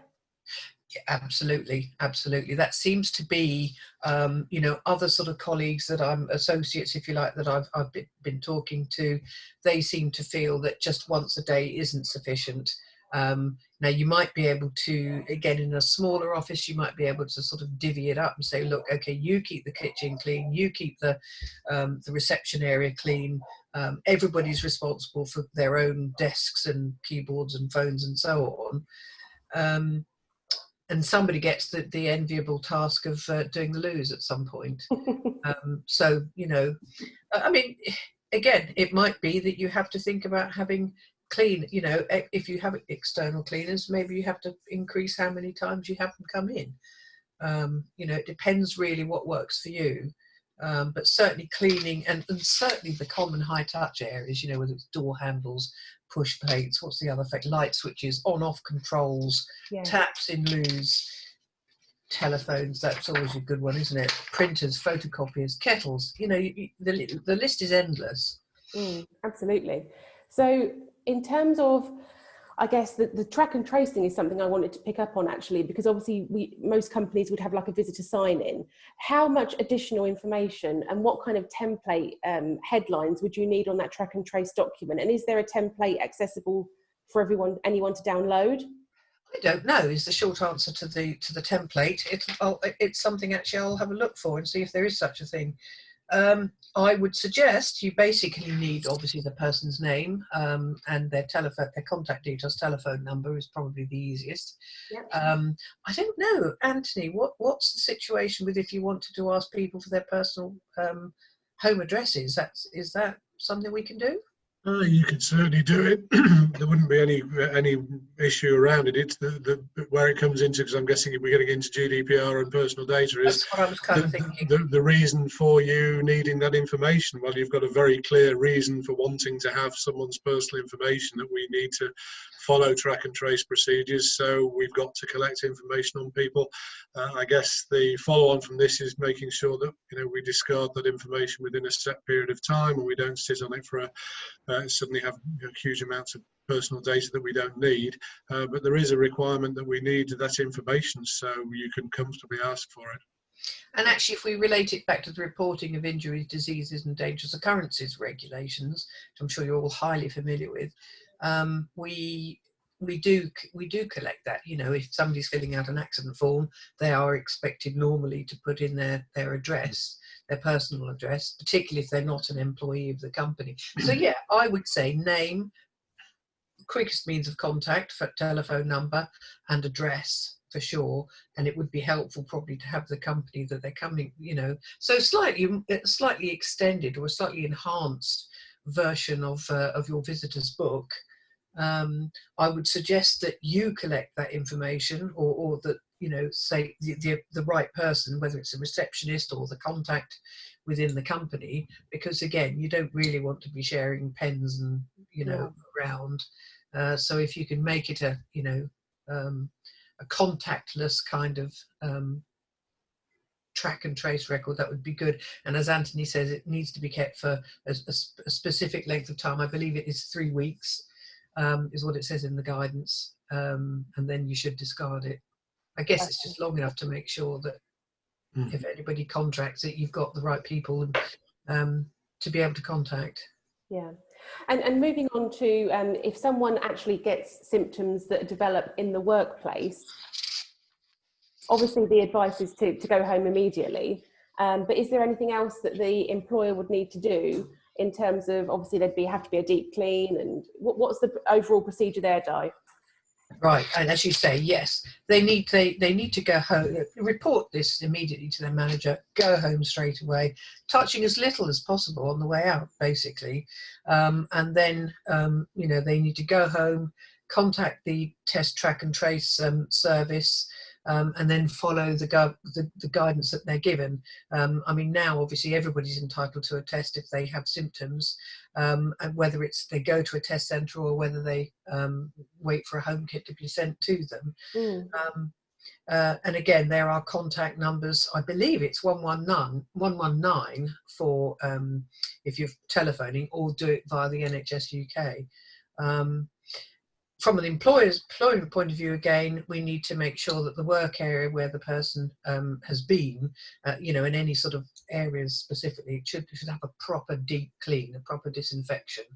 Yeah, absolutely. That seems to be, other sort of colleagues that I'm associates, if you like, that I've been talking to, they seem to feel that just once a day isn't sufficient. Now, you might be able to, again, in a smaller office, you might be able to sort of divvy it up and say, look, okay, you keep the kitchen clean, you keep the reception area clean. Everybody's responsible for their own desks and keyboards and phones and so on. And somebody gets the enviable task of doing the loos at some point. Again, it might be that you have to think about having clean, if you have external cleaners, maybe you have to increase how many times you have them come in. It depends really what works for you. But certainly cleaning and certainly the common high touch areas, whether it's door handles, push plates, what's the other effect, light switches, on off controls, taps in loos, telephones, that's always a good one, isn't it? Printers, photocopiers, kettles, the list is endless. Absolutely. So in terms of, I guess the track and trace thing is something I wanted to pick up on, actually, because obviously most companies would have like a visitor sign in. How much additional information and what kind of template headlines would you need on that track and trace document? And is there a template accessible for anyone to download? I don't know is the short answer to the template. It's something actually I'll have a look for and see if there is such a thing. I would suggest you basically need obviously the person's name and their contact details. Telephone number is probably the easiest. Yep. I don't know, Anthony, what's the situation with if you wanted to ask people for their personal home addresses? Is that something we can do? You could certainly do it. There wouldn't be any issue around it. It's where it comes into, because I'm guessing we're getting into GDPR and personal data, is that's what I was kind of thinking. The reason for you needing that information. Well, you've got a very clear reason for wanting to have someone's personal information, that we need to follow track and trace procedures, so we've got to collect information on people. I guess the follow-on from this is making sure that we discard that information within a set period of time, and we don't sit on it for suddenly have huge amounts of personal data that we don't need. But there is a requirement that we need that information, so you can comfortably ask for it. And actually, if we relate it back to the reporting of injuries, diseases and dangerous occurrences regulations, which I'm sure you're all highly familiar with, we do collect that. If somebody's filling out an accident form, they are expected normally to put in their address, their personal address, particularly if they're not an employee of the company. So yeah, I would say name, quickest means of contact, for telephone number and address for sure. And it would be helpful probably to have the company that they're coming, so slightly extended or a slightly enhanced version of your visitor's book. I would suggest that you collect that information, or that say the right person, whether it's a receptionist or the contact within the company, because again, you don't really want to be sharing pens and around. So if you can make it a contactless kind of track and trace record, that would be good. And as Anthony says, it needs to be kept for a specific length of time. I believe it is 3 weeks, is what it says in the guidance, and then you should discard it. I guess it's just long enough to make sure that if anybody contracts it, you've got the right people to be able to contact. Yeah. And moving on to if someone actually gets symptoms that develop in the workplace, obviously the advice is to go home immediately. But is there anything else that the employer would need to do in terms of, obviously there'd have to be a deep clean, and what's the overall procedure there, Di? Right, and as you say, yes, they need to go home, report this immediately to their manager, go home straight away, touching as little as possible on the way out, basically, and then they need to go home, contact the test, track and trace service, and then follow the guidance that they're given. I mean, now obviously everybody's entitled to a test if they have symptoms, and whether it's they go to a test centre or whether they wait for a home kit to be sent to them. And again, there are contact numbers. I believe it's 119 for if you're telephoning, or do it via the NHS UK. From an employment point of view, again, we need to make sure that the work area where the person has been, in any sort of areas specifically, it should have a proper deep clean, a proper disinfection.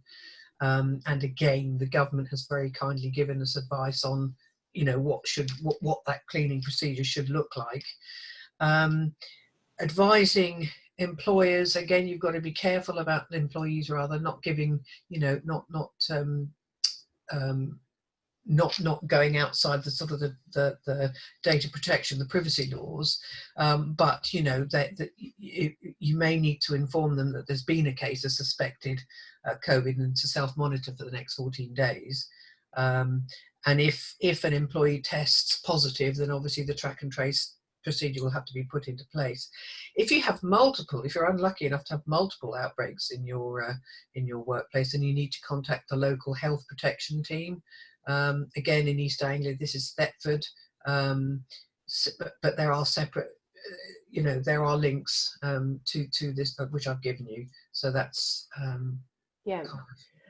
And again, the government has very kindly given us advice on, what that cleaning procedure should look like. Advising employers, again, you've got to be careful about the employees rather not giving, not going outside the sort of the data protection, the privacy laws, but that you may need to inform them that there's been a case of suspected COVID and to self-monitor for the next 14 days. And if an employee tests positive, then obviously the track and trace procedure will have to be put into place. If you have if you're unlucky enough to have multiple outbreaks in your workplace, then you need to contact the local health protection team. Again, in East Anglia, this is Thetford, but there are separate, there are links to this, which I've given you. So that's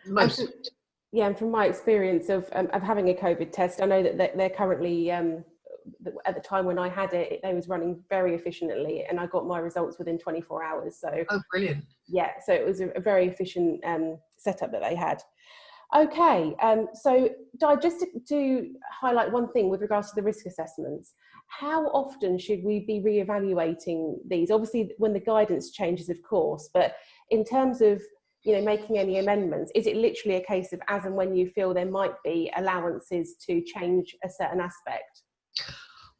most. Yeah, and from my experience of having a COVID test, I know that they're currently, at the time when I had it, they was running very efficiently, and I got my results within 24 hours. So, oh, brilliant! Yeah, so it was a very efficient setup that they had. Okay, so Di, just to highlight one thing with regards to the risk assessments, how often should we be reevaluating these? Obviously, when the guidance changes, of course, but in terms of making any amendments, is it literally a case of as and when you feel there might be allowances to change a certain aspect?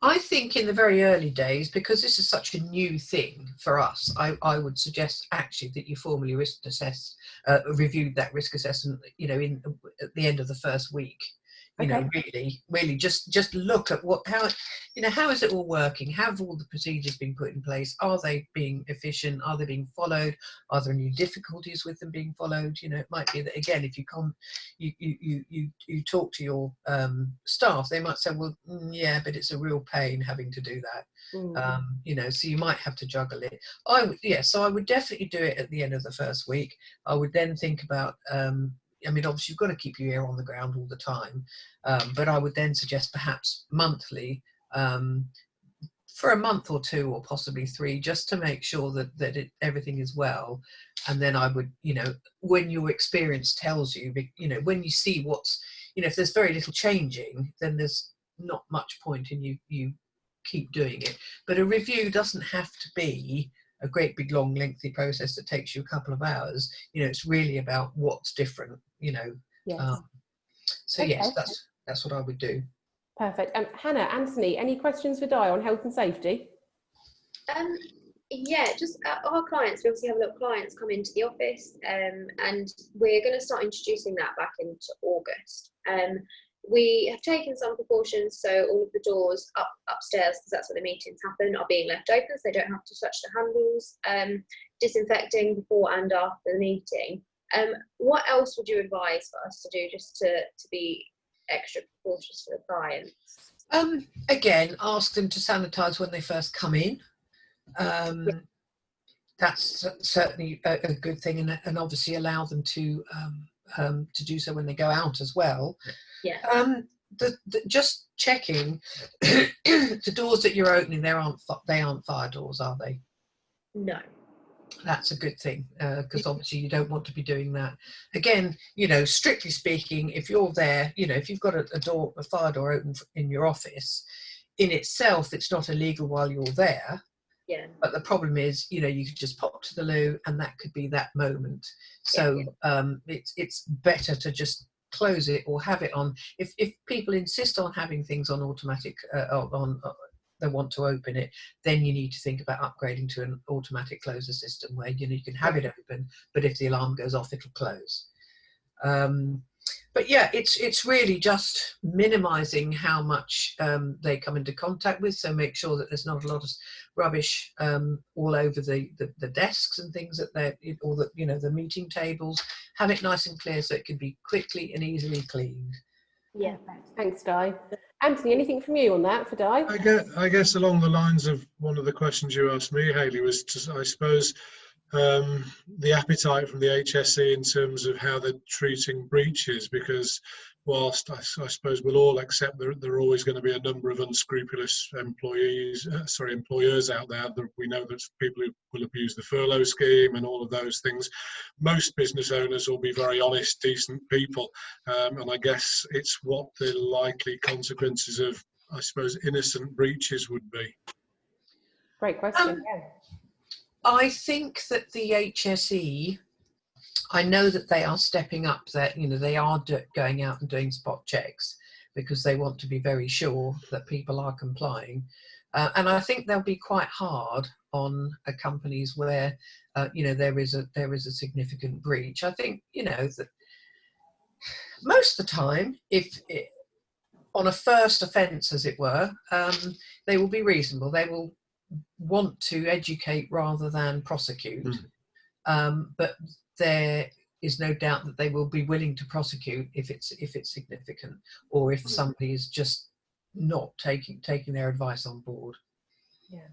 I think in the very early days, because this is such a new thing for us, I would suggest actually that you formally risk assess, reviewed that risk assessment, at the end of the first week. Really just look at how is it all working? Have all the procedures been put in place? Are they being efficient? Are they being followed? Are there any difficulties with them being followed? It might be that, again, if you talk to your staff, they might say, well, yeah, but it's a real pain having to do that. So you might have to juggle it. So I would definitely do it at the end of the first week. I would then think about obviously you've got to keep your ear on the ground all the time, but I would then suggest perhaps monthly, for a month or two or possibly 3, just to make sure that everything is well. And then I would, when your experience tells you, when you see what's, if there's very little changing, then there's not much point in you keep doing it. But a review doesn't have to be a great big long lengthy process that takes you a couple of hours. It's really about what's different. Yes. So okay. Yes, that's what I would do. Perfect. Hannah, Anthony, any questions for Di on health and safety? Yeah, just our clients, we obviously have a lot of clients come into the office, and we're going to start introducing that back into August. We have taken some precautions, so all of the doors upstairs, because that's where the meetings happen, are being left open, so they don't have to touch the handles, disinfecting before and after the meeting. What else would you advise for us to do just to be extra cautious for the clients? Again, ask them to sanitise when they first come in. That's certainly a good thing, and obviously allow them to do so when they go out as well. Yeah. Just checking the doors that you're opening, they aren't fire doors, are they? No. That's a good thing, because obviously you don't want to be doing that. Again, strictly speaking, if you're there, if you've got a fire door open in your office, in itself, it's not illegal while you're there. Yeah. But the problem is, you could just pop to the loo, and that could be that moment. So it's better to just close it or have it on. If people insist on having things on automatic, they want to open it, then you need to think about upgrading to an automatic closer system where you can have it open, but if the alarm goes off, it'll close. But yeah, it's really just minimizing how much they come into contact with. So make sure that there's not a lot of rubbish all over the desks and things or the meeting tables. Have it nice and clear so it can be quickly and easily cleaned. Yeah. Thanks, Di. Anthony, anything from you on that for Di? I guess along the lines of one of the questions you asked me, Hayley, was I suppose the appetite from the HSE in terms of how they're treating breaches, because whilst I suppose we'll all accept there are always going to be a number of unscrupulous employers out there, that we know that people who will abuse the furlough scheme and all of those things. Most business owners will be very honest, decent people, and I guess it's what the likely consequences of, I suppose, innocent breaches would be. Great question. I think that the HSE, I know that they are stepping up, that they are going out and doing spot checks because they want to be very sure that people are complying, and I think they'll be quite hard on companies where there is a significant breach. I think that most of the time, on a first offence, as it were, they will be reasonable. They will want to educate rather than prosecute, but there is no doubt that they will be willing to prosecute if it's significant, or if somebody is just not taking their advice on board. Yeah.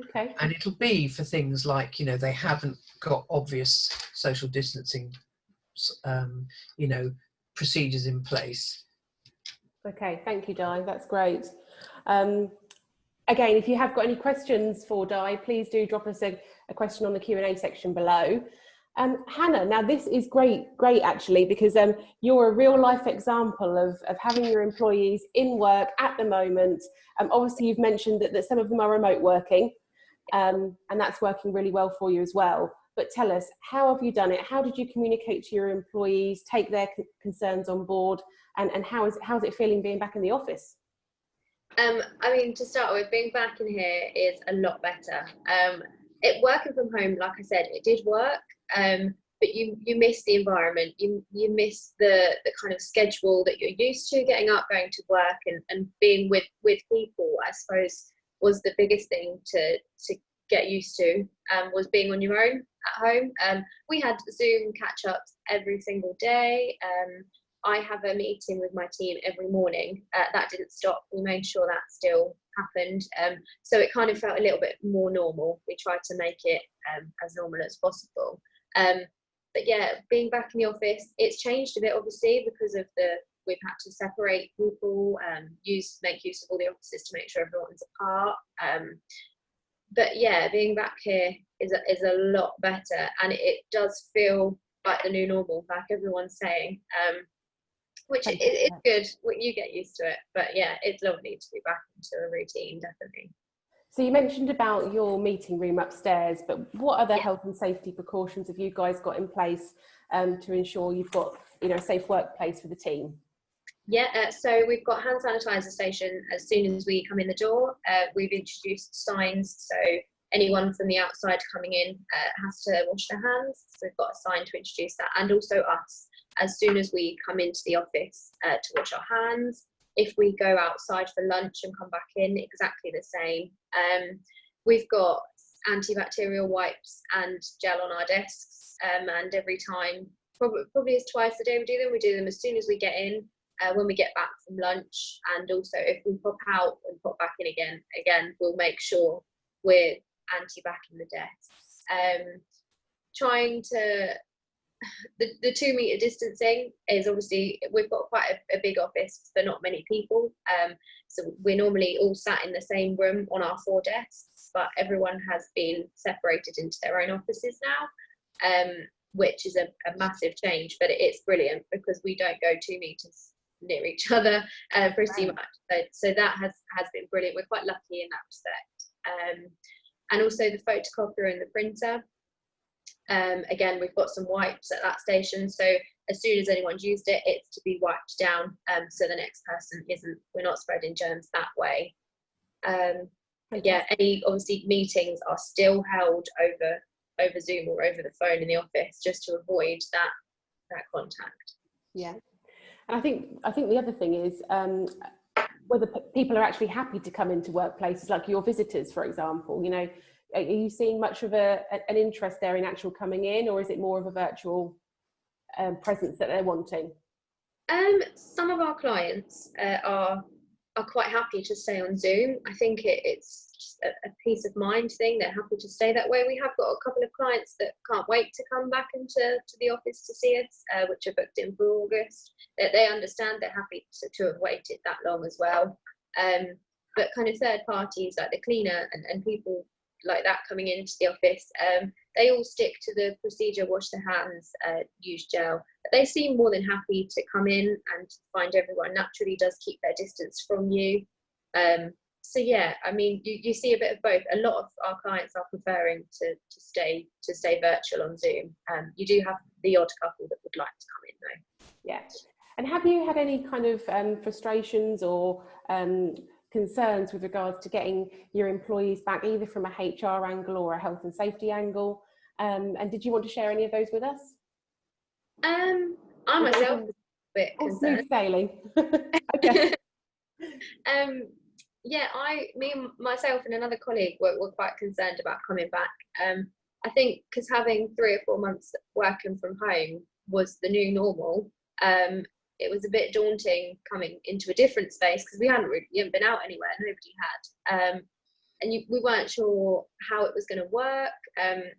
Okay. And it'll be for things like they haven't got obvious social distancing procedures in place. Okay, thank you, Di. That's great. Again, if you have got any questions for Di, please do drop us a question on the Q&A section below. Hannah, now this is great actually, because you're a real life example of having your employees in work at the moment. Obviously, you've mentioned that some of them are remote working, and that's working really well for you as well. But tell us, how have you done it? How did you communicate to your employees, take their concerns on board, and how's it feeling being back in the office? To start with, being back in here is a lot better. Working from home, like I said, it did work, but you miss the environment, you miss the kind of schedule that you're used to, getting up, going to work, and being with people, I suppose, was the biggest thing to get used to, was being on your own at home. We had Zoom catch-ups every single day. I have a meeting with my team every morning. That didn't stop. We made sure that still happened. So it kind of felt a little bit more normal. We tried to make it as normal as possible. But yeah, being back in the office, it's changed a bit, obviously, because of we've had to separate people, make use of all the offices to make sure everyone's apart. But yeah, being back here is a lot better, and it does feel like the new normal, like everyone's saying. Which is good. You get used to it, but yeah, it's lovely to be back into a routine, definitely. So you mentioned about your meeting room upstairs, but what other health and safety precautions have you guys got in place to ensure you've got a safe workplace for the team? Yeah, so we've got hand sanitizer station as soon as we come in the door. We've introduced signs, so anyone from the outside coming in has to wash their hands. So we've got a sign to introduce that, and also us, as soon as we come into the office, to wash our hands. If we go outside for lunch and come back in, exactly the same. We've got antibacterial wipes and gel on our desks, and every time, probably is twice a day we do them as soon as we get in, when we get back from lunch, and also if we pop out and pop back in again, we'll make sure we're anti-back in the desk. Trying to, the 2 metre distancing is obviously, we've got quite a big office for not many people. So we're normally all sat in the same room on our 4 desks, but everyone has been separated into their own offices now, which is a massive change, but it's brilliant because we don't go 2 metres near each other pretty much. So that has been brilliant. We're quite lucky in that respect. And also the photocopier and the printer. Again, we've got some wipes at that station, so as soon as anyone's used it, it's to be wiped down, so the next person we're not spreading germs that way. Yeah, any obviously meetings are still held over Zoom or over the phone in the office, just to avoid that contact. Yeah, and I think the other thing is whether people are actually happy to come into workplaces, like your visitors, for example. You know, are you seeing much of an interest there in actual coming in, or is it more of a virtual presence that they're wanting? Some of our clients are quite happy to stay on Zoom. I think it's just a peace of mind thing. They're happy to stay that way. We have got a couple of clients that can't wait to come back into the office to see us, which are booked in for August. They understand, they're happy to have waited that long as well. But kind of third parties like the cleaner and people like that coming into the office, they all stick to the procedure: wash their hands, use gel. But they seem more than happy to come in and find everyone naturally does keep their distance from you. So yeah, I mean, you see a bit of both. A lot of our clients are preferring to stay virtual on Zoom. You do have the odd couple that would like to come in though. Yeah. And have you had any kind of frustrations or concerns with regards to getting your employees back, either from a HR angle or a health and safety angle? And did you want to share any of those with us? I myself was a bit concerned. Smooth sailing. Okay. Yeah, me and myself and another colleague were quite concerned about coming back. I think because having 3 or 4 months working from home was the new normal. It was a bit daunting coming into a different space because we hadn't been out anywhere. Nobody had, and we weren't sure how it was going to work.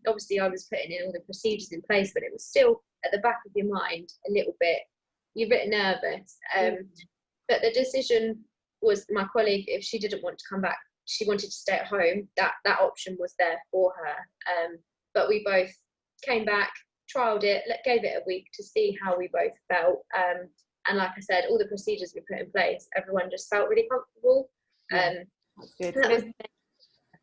Obviously, I was putting in all the procedures in place, but it was still at the back of your mind a little bit. You're a bit nervous. But the decision was, my colleague, if she didn't want to come back, she wanted to stay at home. That option was there for her. But we both came back, trialed it, gave it a week to see how we both felt. And like I said, all the procedures we put in place, everyone just felt really comfortable. That's good.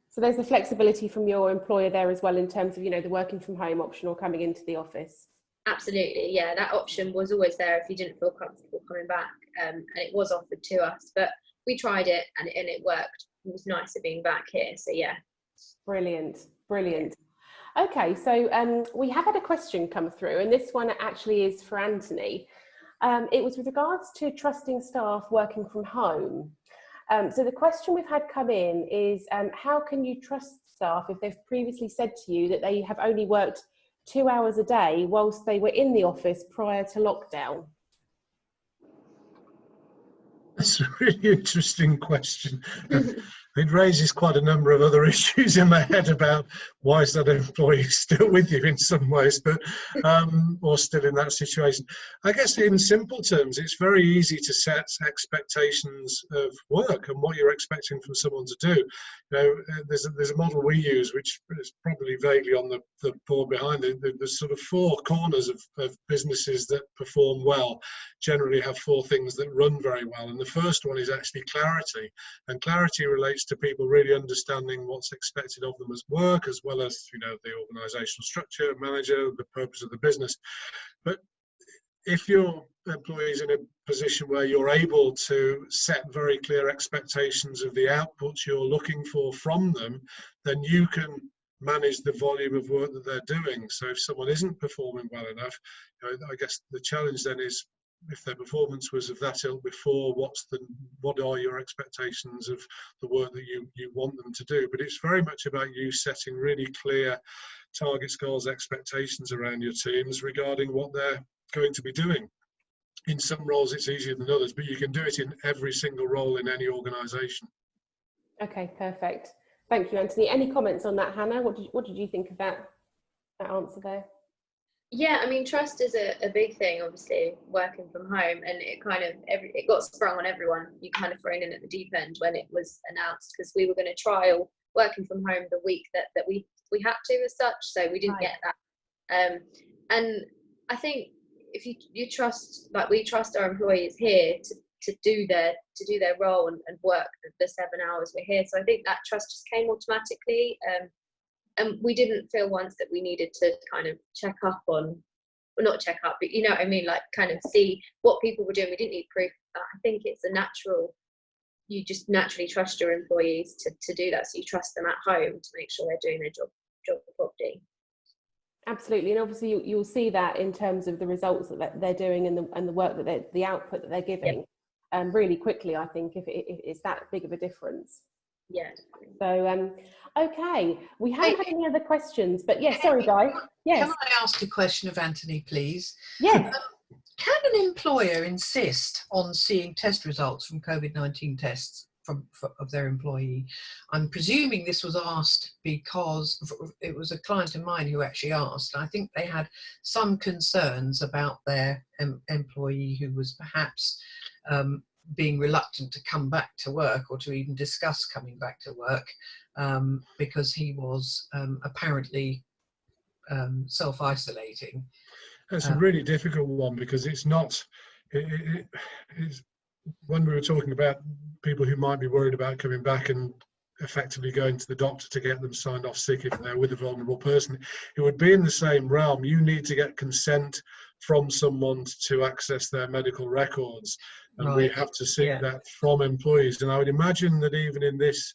So there's the flexibility from your employer there as well, in terms of, you know, the working from home option or coming into the office. Absolutely, yeah, that option was always there if you didn't feel comfortable coming back, and it was offered to us, but we tried it and it worked. It was nicer being back here, so yeah. Brilliant. Okay, so we have had a question come through, and this one actually is for Anthony. It was with regards to trusting staff working from home. So the question we've had come in is, how can you trust staff if they've previously said to you that they have only worked 2 hours a day whilst they were in the office prior to lockdown? That's a really interesting question. It raises quite a number of other issues in my head about why is that employee still with you in some ways, but or still in that situation. I guess in simple terms, it's very easy to set expectations of work and what you're expecting from someone to do. You know, there's a model we use, which is probably vaguely on the board behind it. There's sort of 4 corners of businesses that perform well, generally have 4 things that run very well. And the first one is actually clarity. And clarity relates to people really understanding what's expected of them as work, as well as, you know, the organizational structure, manager, the purpose of the business. But if your employee is in a position where you're able to set very clear expectations of the outputs you're looking for from them, then you can manage the volume of work that they're doing. So if someone isn't performing well enough, you know, I guess the challenge then is, if their performance was of that ilk before, what are your expectations of the work that you want them to do? But it's very much about you setting really clear targets, goals, expectations around your teams regarding what they're going to be doing. In some roles it's easier than others, but you can do it in every single role in any organisation. Okay, perfect. Thank you, Anthony. Any comments on that, Hannah? What did you think of that answer there? Yeah, I mean, trust is a big thing, obviously, working from home, and it kind of it got sprung on everyone. You kind of thrown in at the deep end when it was announced, because we were going to trial working from home the week that we had to as such, so we didn't get that. And I think if you trust, like we trust our employees here to do their role and work the 7 hours we're here. So I think that trust just came automatically. And we didn't feel once that we needed to kind of check up on, well, not check up, but you know what I mean, like kind of see what people were doing. We didn't need proof of that. I think it's a natural, you just naturally trust your employees to do that. So you trust them at home to make sure they're doing their job properly. Absolutely, and obviously you'll see that in terms of the results that they're doing and the work that the output that they're giving, really quickly. I think if it's that big of a difference. Yeah. So okay, we haven't had any other questions, but yes, sorry, Guy. Yes. Can I ask a question of Anthony, please? Yes. Can an employer insist on seeing test results from COVID-19 tests of their employee? I'm presuming this was asked because it was a client of mine who actually asked. I think they had some concerns about their employee who was perhaps being reluctant to come back to work or to even discuss coming back to work because he was apparently self-isolating. It's a really difficult one, because it's not, it's, when we were talking about people who might be worried about coming back and effectively going to the doctor to get them signed off sick if they're with a vulnerable person, it would be in the same realm. You need to get consent from someone to access their medical records, and we have to seek that from employees. And I would imagine that even in this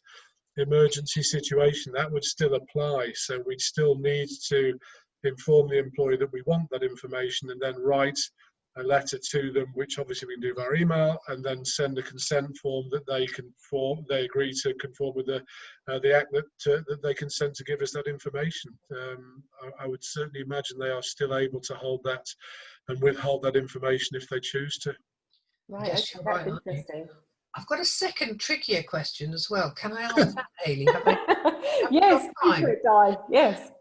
emergency situation, that would still apply. So we'd still need to inform the employee that we want that information, and then write a letter to them, which obviously we can do via email, and then send a consent form that they agree to conform with the act that they consent to give us that information. I would certainly imagine they are still able to hold that and withhold that information if they choose to. Right, Yes, okay, right, that's interesting. I've got a second trickier question as well. Can I ask that, Hayley? Yes, Di. Yes.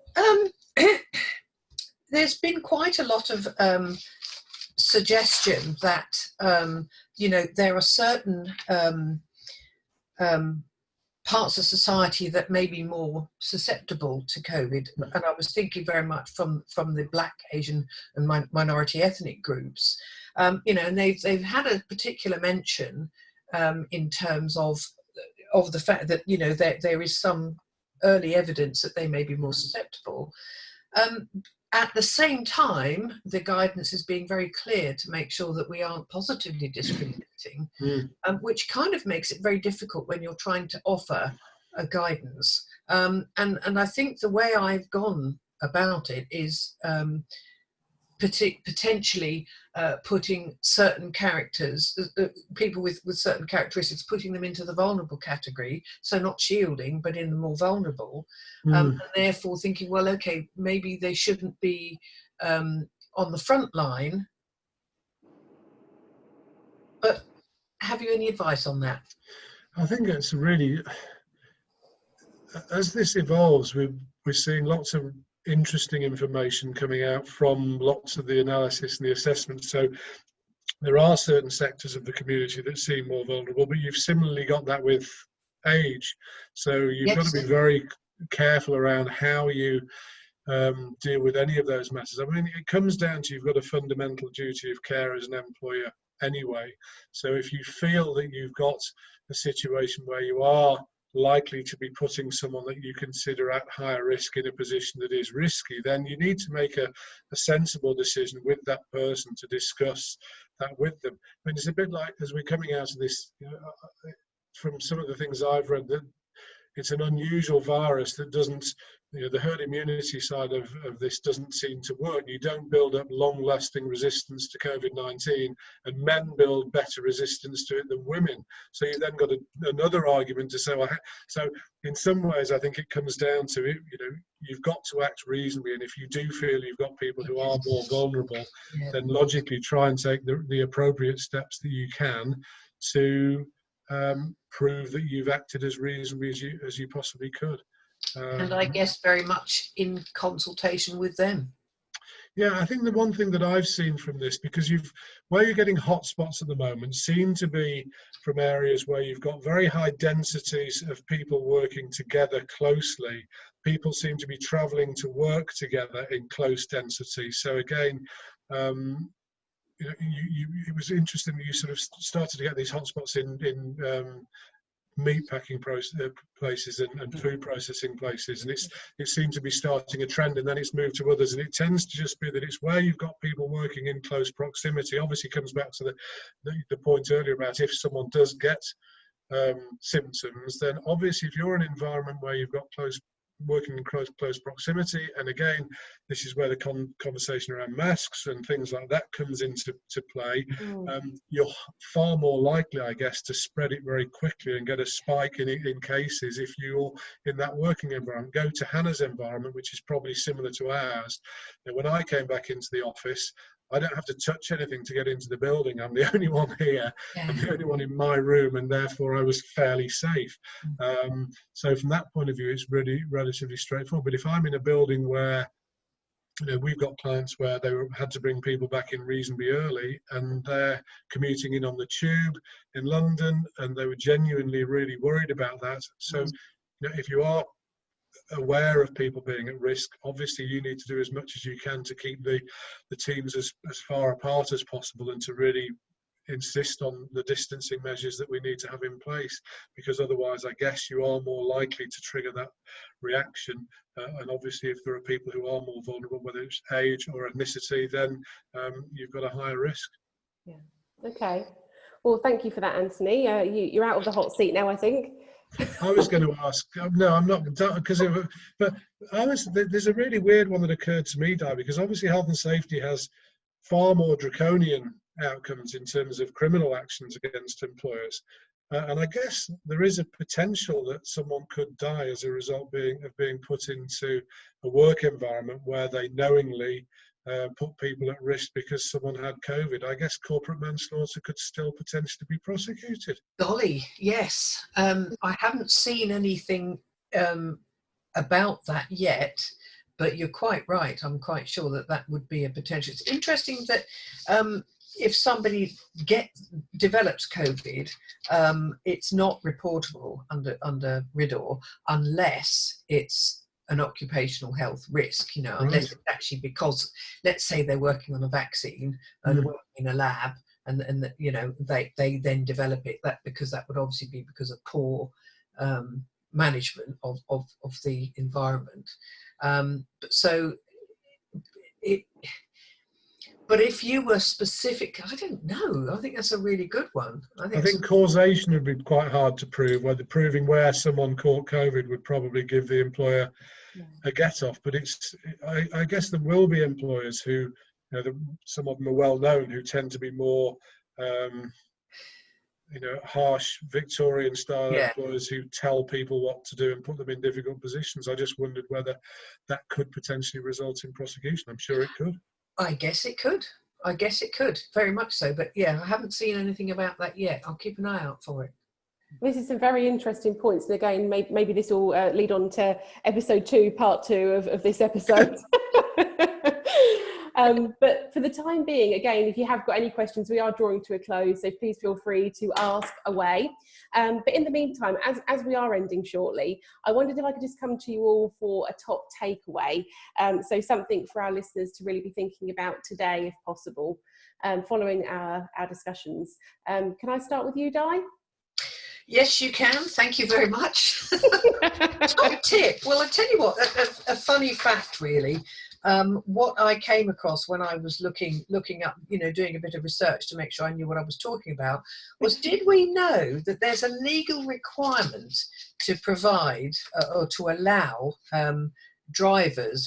There's been quite a lot of suggestion that there are certain parts of society that may be more susceptible to COVID, and I was thinking very much from the Black, Asian, and minority ethnic groups. And they've had a particular mention in terms of the fact that there is some early evidence that they may be more susceptible. At the same time, the guidance is being very clear to make sure that we aren't positively discriminating, which kind of makes it very difficult when you're trying to offer a guidance. And I think the way I've gone about it is potentially putting certain characters, people with certain characteristics, putting them into the vulnerable category, so not shielding, but in the more vulnerable, and therefore thinking, well, okay, maybe they shouldn't be on the front line. But have you any advice on that? I think it's really, as this evolves, we're seeing lots of interesting information coming out from lots of the analysis and the assessment. So there are certain sectors of the community that seem more vulnerable, but you've similarly got that with age. So you've got to be very careful around how you deal with any of those matters. I mean, it comes down to, you've got a fundamental duty of care as an employer anyway. So if you feel that you've got a situation where you are likely to be putting someone that you consider at higher risk in a position that is risky, then you need to make a sensible decision with that person to discuss that with them. I mean, it's a bit like, as we're coming out of this, from some of the things I've read, that it's an unusual virus that doesn't, the herd immunity side of this doesn't seem to work. You don't build up long-lasting resistance to COVID-19, and men build better resistance to it than women. So you've then got another argument to say, well, so in some ways, I think it comes down to, you've got to act reasonably, and if you do feel you've got people who are more vulnerable, then logically try and take the appropriate steps that you can to prove that you've acted as reasonably as you possibly could. And I guess very much in consultation with them. Yeah, I think the one thing that I've seen from this, because where you're getting hotspots at the moment seem to be from areas where you've got very high densities of people working together closely. People seem to be traveling to work together in close density. So again, it was interesting that you sort of started to get these hotspots in meat packing places and food processing places, and it seemed to be starting a trend, and then it's moved to others, and it tends to just be that it's where you've got people working in close proximity. Obviously comes back to the point earlier about if someone does get symptoms, then obviously if you're in an environment where you've got working in close proximity, and again this is where the conversation around masks and things like that comes into play, you're far more likely, I guess, to spread it very quickly and get a spike in cases if you're in that working environment. Go to Hannah's environment, which is probably similar to ours. And when I came back into the office, I don't have to touch anything to get into the building. I'm the only one here. Yeah. I'm the only one in my room, and therefore I was fairly safe. So from that point of view, it's really relatively straightforward. But if I'm in a building where, we've got clients where they had to bring people back in reasonably early, and they're commuting in on the tube in London, and they were genuinely really worried about that. So, if you are aware of people being at risk, obviously you need to do as much as you can to keep the teams as far apart as possible, and to really insist on the distancing measures that we need to have in place, because otherwise I guess you are more likely to trigger that reaction, and obviously if there are people who are more vulnerable, whether it's age or ethnicity, then you've got a higher risk. Yeah. Okay, well, thank you for that, Anthony. You're out of the hot seat now, I think. I was going to ask, no, I'm not, because but there's a really weird one that occurred to me, Di, because obviously health and safety has far more draconian outcomes in terms of criminal actions against employers, and I guess there is a potential that someone could die as a result of being put into a work environment where they knowingly put people at risk because someone had COVID. I guess corporate manslaughter could still potentially be prosecuted. Golly, yes. I haven't seen anything about that yet, but you're quite right. I'm quite sure that would be a potential. It's interesting that if somebody develops COVID, it's not reportable under RIDDOR unless it's an occupational health risk, unless it's actually because, let's say they're working on a vaccine and they're working in a lab, and they then develop it, because that would obviously be because of poor management of the environment. But if you were specific, I don't know. I think that's a really good one. I think causation would be quite hard to prove. Proving where someone caught COVID would probably give the employer a get-off. But I guess there will be employers who, some of them are well known, who tend to be more, harsh Victorian-style employers who tell people what to do and put them in difficult positions. I just wondered whether that could potentially result in prosecution. I'm sure it could. I guess it could. Very much so. But yeah, I haven't seen anything about that yet. I'll keep an eye out for it. This is some very interesting points. And again, maybe this will lead on to episode 2, part 2 of this episode. But for the time being, again, if you have got any questions, we are drawing to a close, so please feel free to ask away. But in the meantime, as we are ending shortly, I wondered if I could just come to you all for a top takeaway. So something for our listeners to really be thinking about today, if possible, following our discussions. Can I start with you, Di? Yes, you can. Thank you very much. Top tip. Well, I tell you what, a funny fact, really. What I came across when I was looking up, doing a bit of research to make sure I knew what I was talking about, was, did we know that there's a legal requirement to provide or to allow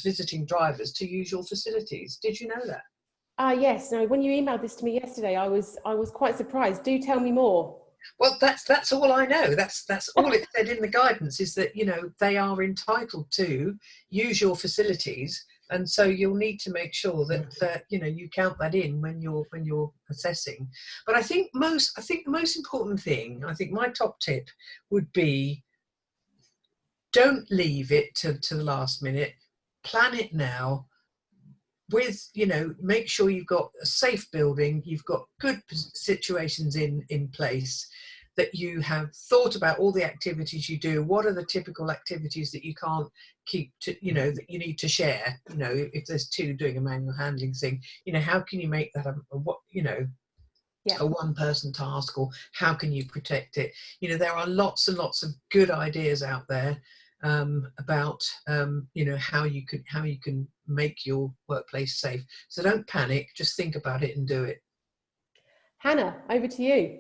visiting drivers, to use your facilities? Did you know that? Yes. No, when you emailed this to me yesterday, I was quite surprised. Do tell me more. Well, that's all I know. That's all it said in the guidance, is that they are entitled to use your facilities And so you'll need to make sure that you know, you count that in when you're assessing. But I think the most important thing, I think my top tip would be, don't leave it to the last minute. Plan it now. With, you know, make sure you've got a safe building, you've got good situations in place, that you have thought about all the activities you do. What are the typical activities that you can't keep to, you know, that you need to share? You know, if there's two doing a manual handling thing, you know, how can you make that what, you know, a one-person task, or how can you protect it? You know, there are lots and lots of good ideas out there about you know, how you can make your workplace safe. So don't panic, just think about it and do it. Hannah, over to you.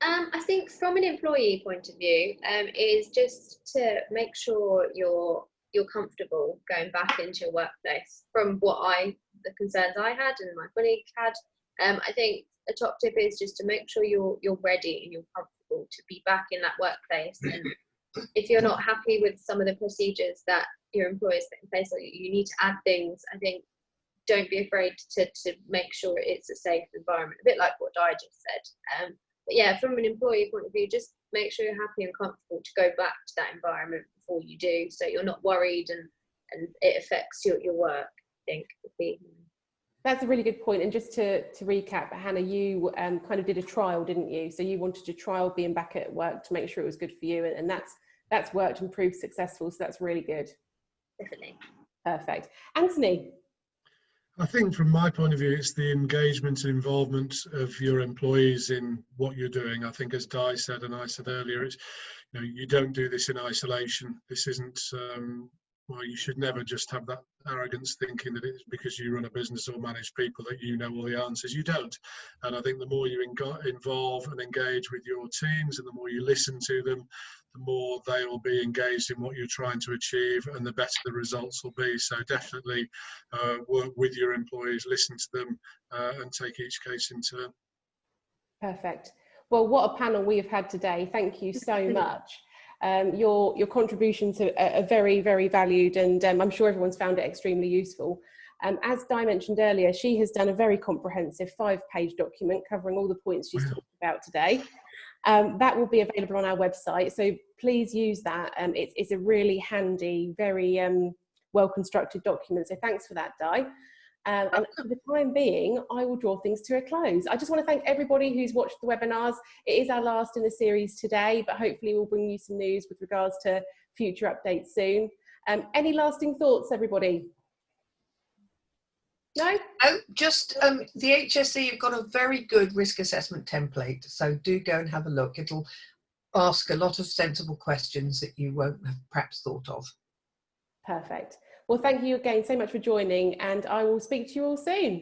I think from an employee point of view, is just to make sure you're comfortable going back into your workplace. From the concerns I had and my colleague had, I think a top tip is just to make sure you're ready and you're comfortable to be back in that workplace. And if you're not happy with some of the procedures that your employers put in place, or you need to add things, I think don't be afraid to make sure it's a safe environment, a bit like what Di just said. But yeah, from an employee point of view, just make sure you're happy and comfortable to go back to that environment before you do, so you're not worried and it affects your work, I think would be. That's a really good point. And just to recap, Hannah, you kind of did a trial, didn't you? So you wanted to trial being back at work to make sure it was good for you, and that's worked and proved successful. So that's really good. Definitely. Perfect. Anthony? I think from my point of view, it's the engagement and involvement of your employees in what you're doing. I think, as Di said and I said earlier, it's, you know, you don't do this in isolation. This isn't, well, you should never just have that arrogance thinking that it's because you run a business or manage people that you know all the answers. You don't. And I think the more you involve and engage with your teams, and the more you listen to them, the more they will be engaged in what you're trying to achieve, and the better the results will be. So definitely work with your employees, listen to them, and take each case in turn. Perfect. Well, what a panel we have had today. Thank you so much. Your contributions are very, very valued, and I'm sure everyone's found it extremely useful. As Di mentioned earlier, she has done a very comprehensive 5-page document covering all the points she's talked about today. That will be available on our website, so please use that. It's a really handy, very well-constructed document, so thanks for that, Di. And for the time being, I will draw things to a close. I just want to thank everybody who's watched the webinars. It is our last in the series today, but hopefully we'll bring you some news with regards to future updates soon. Any lasting thoughts, everybody? No? Oh, just the HSE have got a very good risk assessment template, so do go and have a look. It'll ask a lot of sensible questions that you won't have perhaps thought of. Perfect. Well, thank you again so much for joining, and I will speak to you all soon.